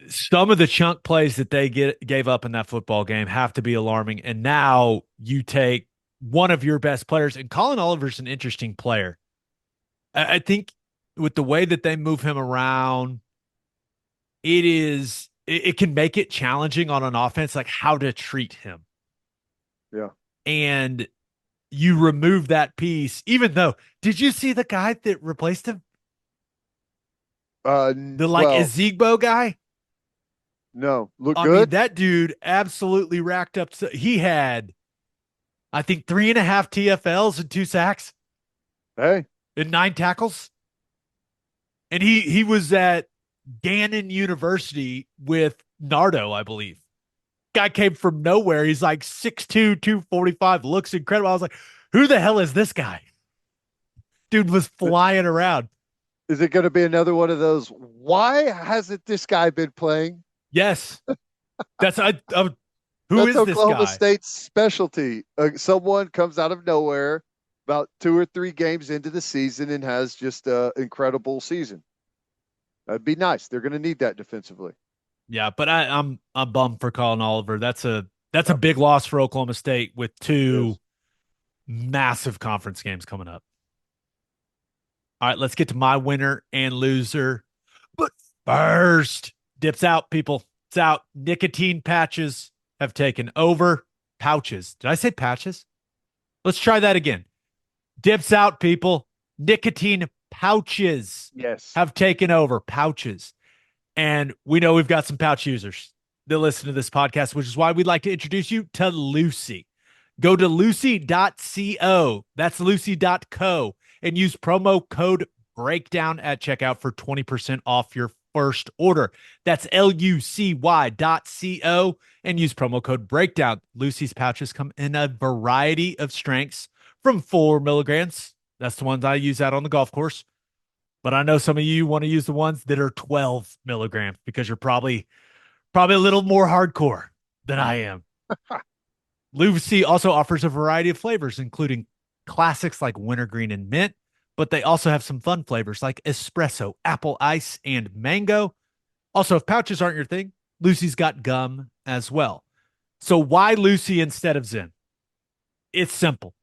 Some of the chunk plays that they gave up in that football game have to be alarming. And now you take one of your best players, and Collin Oliver's an interesting player. I think with the way that they move him around, it can make it challenging on an offense, like how to treat him. Yeah. And you remove that piece, even though, did you see the guy that replaced him? The Well, Ezigbo guy? no, look I mean, good. that dude absolutely racked up. He had, I think, 3.5 TFLs and 2 sacks Hey, and 9 tackles. And he was at Gannon University with Nardo, I believe. Guy came from nowhere. He's like 6'2", 245, looks incredible. I was like, who the hell is this guy? Dude was flying around. is it going to be another one of those? Why hasn't this guy been playing? Yes. That's who That's is this Oklahoma guy? State's specialty. Someone comes out of nowhere about 2 or 3 games into the season and has just an incredible season. That'd be nice. They're going to need that defensively. Yeah, but I'm bummed for Collin Oliver. That's a Yep, big loss for Oklahoma State with it 2 is. massive conference games coming up. All right, let's get to my winner and loser. But first, dips out, people. It's out. Nicotine patches have taken over. Pouches. Did I say patches? Let's try that again. Dips out, people. Nicotine pouches Yes. have taken over. Pouches. And we know we've got some pouch users that listen to this podcast, which is why we'd like to introduce you to Lucy. Go to lucy.co. That's lucy.co and use promo code breakdown at checkout for 20% off your first order. That's lucy.co and use promo code breakdown. Lucy's pouches come in a variety of strengths from 4 milligrams. That's the ones I use out on the golf course. But I know some of you want to use the ones that are 12 milligrams because you're probably a little more hardcore than I am. Lucy also offers a variety of flavors, including classics like wintergreen and mint, but they also have some fun flavors like espresso, apple ice, and mango. Also, if pouches aren't your thing, Lucy's got gum as well. So why Lucy instead of Zen? It's simple.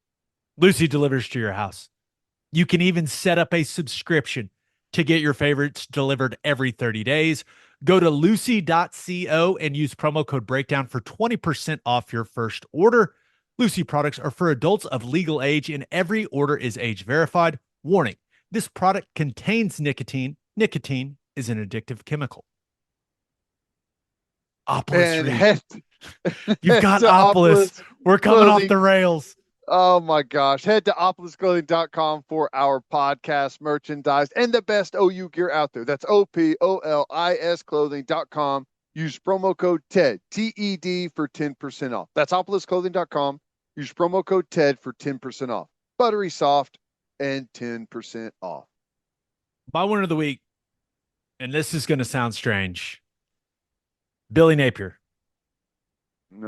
Lucy delivers to your house. You can even set up a subscription to get your favorites delivered every 30 days. Go to lucy.co and use promo code breakdown for 20% off your first order. Lucy products are for adults of legal age and every order is age verified. Warning, this product contains nicotine. Nicotine is an addictive chemical. Opolis And Reed. You've head got to Opolis. We're coming off Clothing. the rails. Oh my gosh. Head to opolisclothing.com for our podcast merchandise and the best OU gear out there. That's OPOLIS clothing.com. Use promo code TED, TED for 10% off. That's opolisclothing.com. Use promo code TED for 10% off. Buttery soft and 10% off. My winner of the week, and this is going to sound strange, Billy Napier,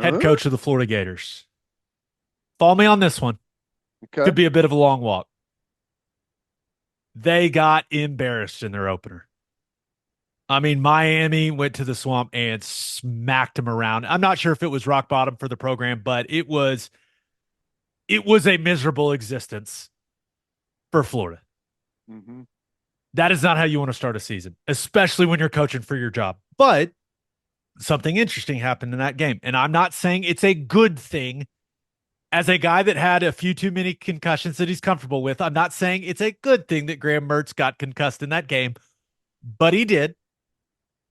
head coach of the Florida Gators. Follow me on this one. Okay. Could be a bit of a long walk. They got embarrassed in their opener. I mean, Miami went to the Swamp and smacked them around. I'm not sure if it was rock bottom for the program, but it was a miserable existence for Florida. Mm-hmm. That is not how you want to start a season, especially when you're coaching for your job. But something interesting happened in that game. And I'm not saying it's a good thing. As a guy that had a few too many concussions that he's comfortable with, I'm not saying it's a good thing that Graham Mertz got concussed in that game, but he did.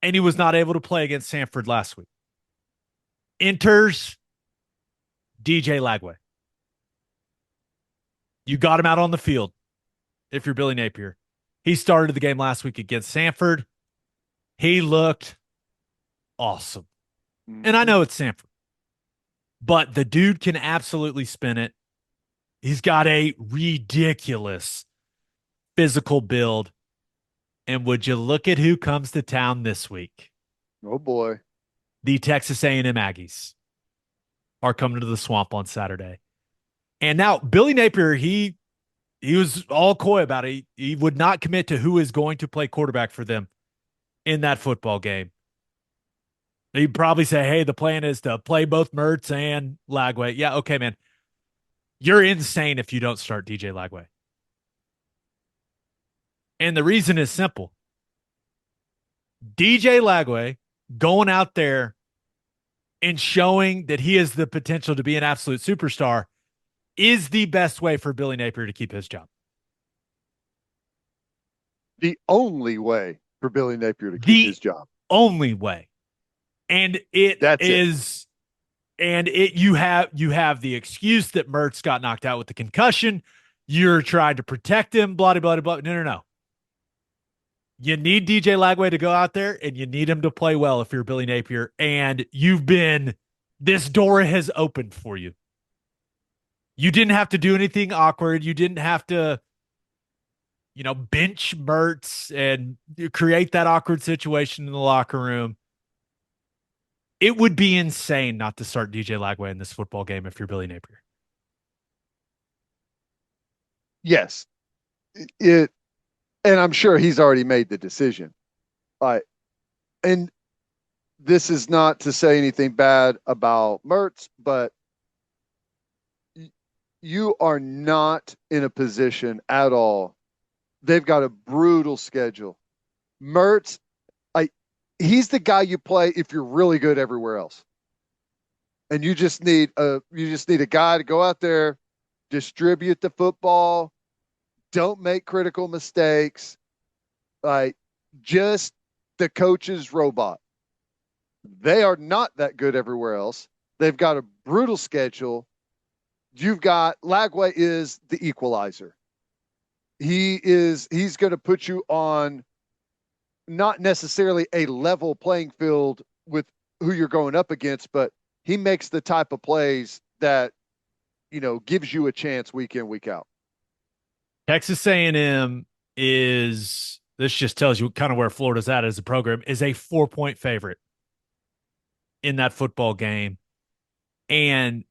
And he was not able to play against Samford last week. Enters DJ Lagway. You got him out on the field if you're Billy Napier. He started the game last week against Samford. He looked awesome. Mm-hmm. And I know it's Samford, but the dude can absolutely spin it. He's got a ridiculous physical build. And would you look at who comes to town this week? Oh boy. The Texas A&M Aggies are coming to the Swamp on Saturday. And now Billy Napier, he was all coy about it. He would not commit to who is going to play quarterback for them in that football game. He'd probably say, hey, the plan is to play both Mertz and Lagway. Yeah, okay, man. You're insane if you don't start DJ Lagway. And the reason is simple. DJ Lagway going out there and showing that he has the potential to be an absolute superstar is the best way for Billy Napier to keep his job. The only way for Billy Napier to keep The his job. only way. And it That's is it. And you have the excuse that Mertz got knocked out with the concussion. You're trying to protect him, blah, blah, blah. No. You need DJ Lagway to go out there, and you need him to play well if you're Billy Napier. And this door has opened for you. You didn't have to do anything awkward. You didn't have to, bench Mertz and create that awkward situation in the locker room. It would be insane not to start DJ Lagway in this football game if you're Billy Napier. Yes. And I'm sure he's already made the decision. And this is not to say anything bad about Mertz, but you are not in a position at all. They've got a brutal schedule. Mertz, he's the guy you play if you're really good everywhere else. And you just need a guy to go out there, distribute the football, don't make critical mistakes. Just the coach's robot. They are not that good everywhere else. They've got a brutal schedule. You've got Lagway is the equalizer. He's going to put you on not necessarily a level playing field with who you're going up against, but he makes the type of plays that, gives you a chance week in, week out. Texas A&M this just tells you kind of where Florida's at as a program, is a 4-point favorite in that football game. And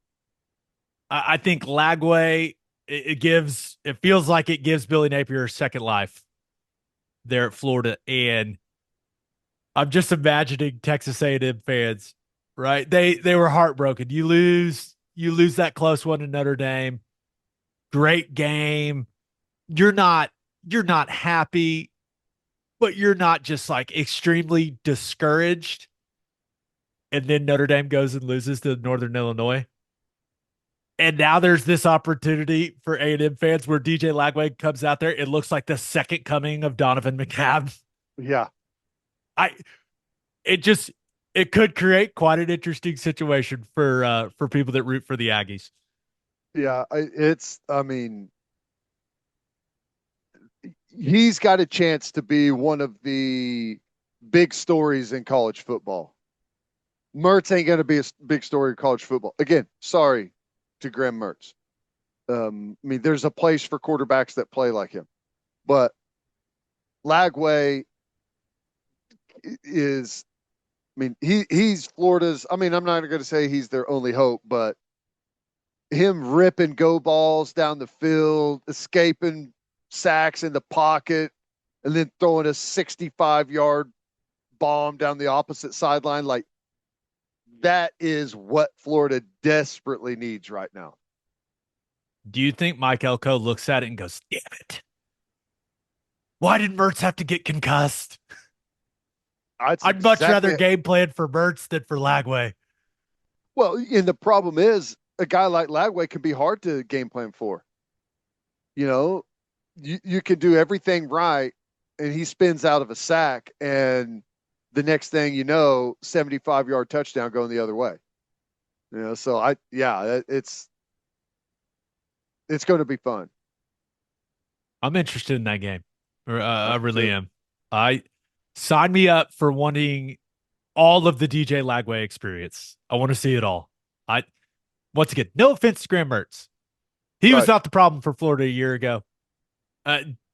I think Lagway, it feels like it gives Billy Napier a second life there at Florida. And I'm just imagining Texas A&M fans, right? They were heartbroken. You lose that close one to Notre Dame. Great game. You're not happy, but you're not just like extremely discouraged. And then Notre Dame goes and loses to Northern Illinois. And now there's this opportunity for A&M fans where DJ Lagway comes out there. It looks like the second coming of Donovan McNabb. Yeah. It could create quite an interesting situation for people that root for the Aggies. Yeah. He's got a chance to be one of the big stories in college football. Mertz ain't going to be a big story in college football. Again, sorry to Graham Mertz. There's a place for quarterbacks that play like him, but Lagway is, he's Florida's, I'm not going to say he's their only hope, but him ripping go balls down the field, escaping sacks in the pocket, and then throwing a 65-yard bomb down the opposite sideline, that is what Florida desperately needs right now. Do you think Mike Elko looks at it and goes, damn it, why did Mertz have to get concussed? I'd much rather game plan for Mertz than for Lagway. Well, and the problem is a guy like Lagway can be hard to game plan for. You can do everything right, and he spins out of a sack, and the next thing you know, 75-yard touchdown going the other way. So it's going to be fun. I'm interested in that game. I really am. Sign me up for wanting all of the DJ Lagway experience. I want to see it all. Once again, no offense to Graham Mertz. He was not the problem for Florida a year ago.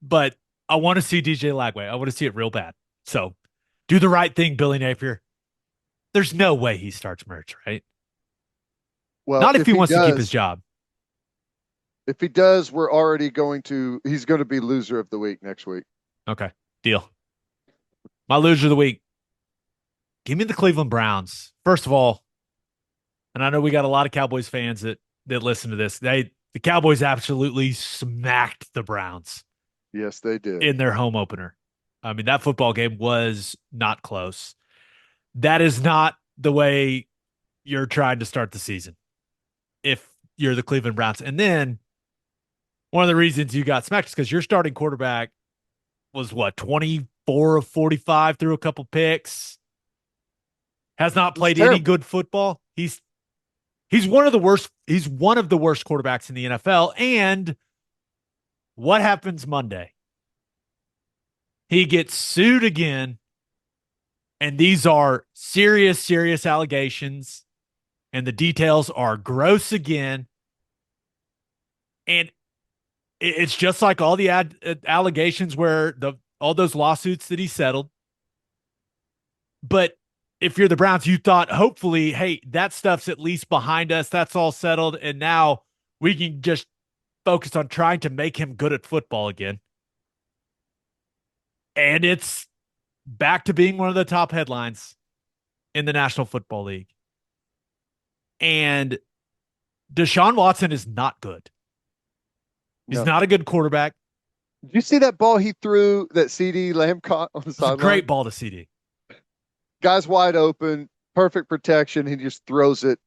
But I want to see DJ Lagway. I want to see it real bad. So do the right thing, Billy Napier. There's no way he starts Mertz, right? Well, not if he wants to keep his job. If he does, he's going to be loser of the week next week. Okay, deal. My loser of the week. Give me the Cleveland Browns. First of all, and I know we got a lot of Cowboys fans that listen to this. The Cowboys absolutely smacked the Browns. Yes, they did. In their home opener. I mean, that football game was not close. That is not the way you're trying to start the season if you're the Cleveland Browns. And then one of the reasons you got smacked is because your starting quarterback was what, 24 of 45 through a couple picks, has not It's played any terrible. good football. He's one of the worst. He's one of the worst quarterbacks in the NFL. And what happens Monday? He gets sued again. And these are serious, serious allegations. And the details are gross again. And it's just like all the allegations where all those lawsuits that he settled. But if you're the Browns, you thought hopefully, hey, that stuff's at least behind us. That's all settled. And now we can just focus on trying to make him good at football again. And it's back to being one of the top headlines in the National Football League. And Deshaun Watson is not good. He's No. not a good quarterback. Did you see that ball he threw that CD Lamb caught on the It's a sideline? great ball to CD. Guy's wide open, perfect protection. He just throws it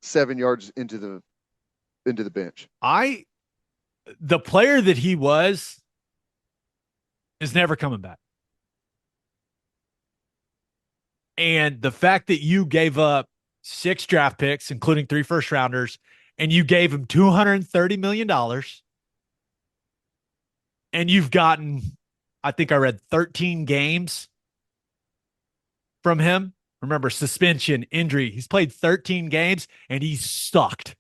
7 yards into the bench. The player that he was is never coming back. And the fact that you gave up 6 draft picks, including 3 first rounders, and you gave him $230 million, and you've gotten, I think I read 13 games from him. Remember, suspension, injury. He's played 13 games, and he's sucked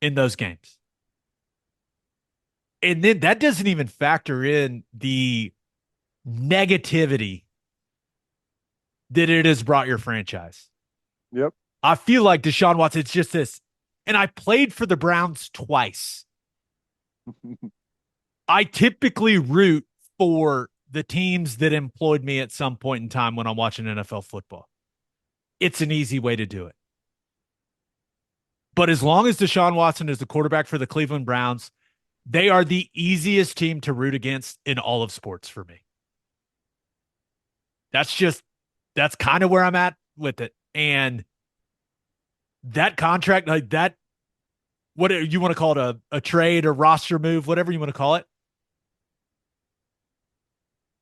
in those games. And then that doesn't even factor in the negativity that it has brought your franchise. Yep. I feel like Deshaun Watson, it's just this. And I played for the Browns twice. I typically root for the teams that employed me at some point in time when I'm watching NFL football. It's an easy way to do it. But as long as Deshaun Watson is the quarterback for the Cleveland Browns, they are the easiest team to root against in all of sports for me. That's kind of where I'm at with it. And that contract, like that, what you want to call it, a trade, a roster move, whatever you want to call it,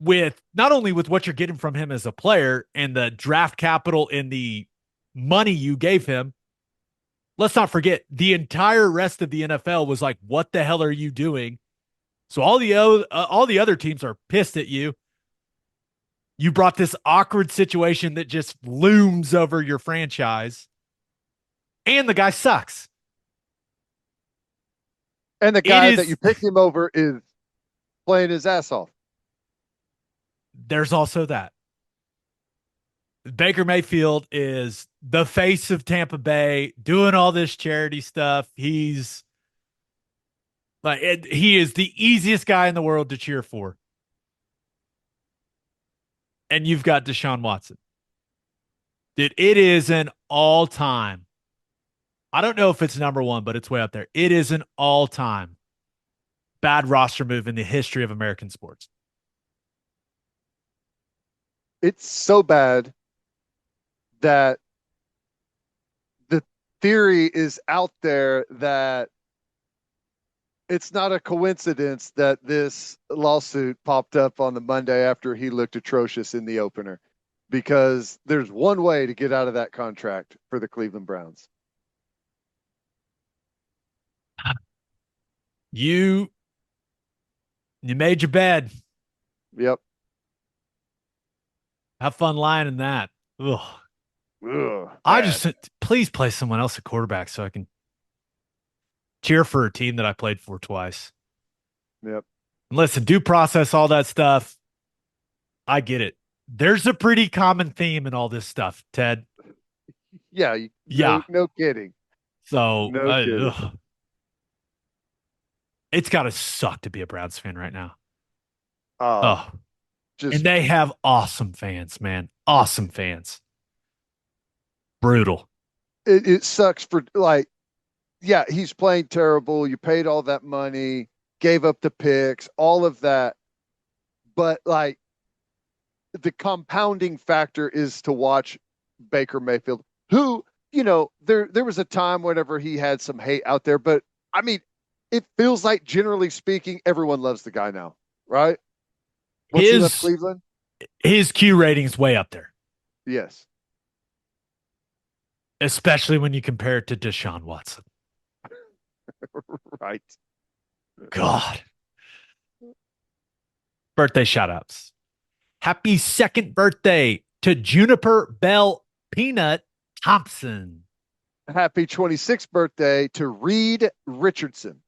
with not only with what you're getting from him as a player and the draft capital and the money you gave him, let's not forget the entire rest of the NFL was like, what the hell are you doing? So all the other teams are pissed at you. You brought this awkward situation that just looms over your franchise, and the guy sucks. And the guy that you picked him over is playing his ass off. There's also that. Baker Mayfield is the face of Tampa Bay, doing all this charity stuff. He's like, he is the easiest guy in the world to cheer for. And you've got Deshaun Watson. Dude, it is an all-time. I don't know if it's number one, but it's way up there. It is an all-time bad roster move in the history of American sports. It's so bad that the theory is out there that it's not a coincidence that this lawsuit popped up on the Monday after he looked atrocious in the opener, because there's one way to get out of that contract for the Cleveland Browns. You made your bed. Yep. Have fun lying in that. Ugh. Ugh, I bad. just please play someone else at quarterback so I can cheer for a team that I played for twice. Yep. And listen, due process, all that stuff. I get it. There's a pretty common theme in all this stuff, Ted. Yeah. Yeah. No kidding. So No kidding. It's got to suck to be a Browns fan right now. Just, and they have awesome fans, man. Awesome fans. Brutal. It sucks for, like, yeah, he's playing terrible. You paid all that money, gave up the picks, all of that. but like the compounding factor is to watch Baker Mayfield, who, there was a time whenever he had some hate out there, but I mean, it feels like generally speaking, everyone loves the guy now, right? Once he left Cleveland, his Q rating's way up there. Yes. Especially when you compare it to Deshaun Watson. Right. God. Birthday shout-outs. Happy second birthday to Juniper Bell Peanut Thompson. Happy 26th birthday to Reed Richardson.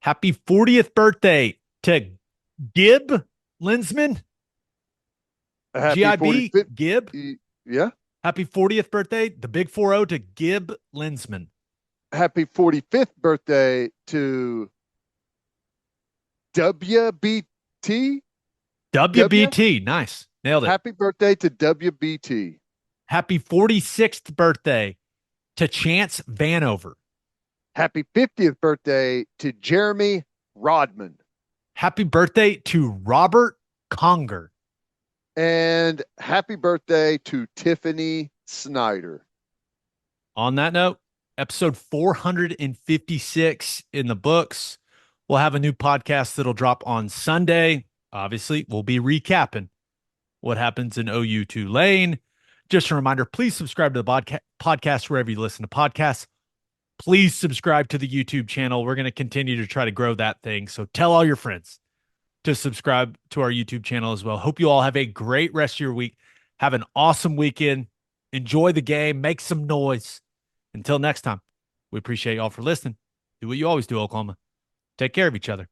Happy 40th birthday to Gib Linsman. Happy GIB 45th, Gib. Yeah. Happy 40th birthday, the big 4-0 to Gib Linsman. Happy 45th birthday to WBT. WBT. Nice. Nailed it. Happy birthday to WBT. Happy 46th birthday to Chance Vanover. Happy 50th birthday to Jeremy Rodman. Happy birthday to Robert Conger. And happy birthday to Tiffany Snyder. On that note, episode 456 in the books. We'll have a new podcast that'll drop on Sunday. Obviously, we'll be recapping what happens in OU-Tulane. Just a reminder, please subscribe to the podcast wherever you listen to podcasts. Please subscribe to the YouTube channel. We're going to continue to try to grow that thing. So tell all your friends to subscribe to our YouTube channel as well. Hope you all have a great rest of your week. Have an awesome weekend. Enjoy the game. Make some noise. Until next time, we appreciate y'all for listening. Do what you always do, Oklahoma. Take care of each other.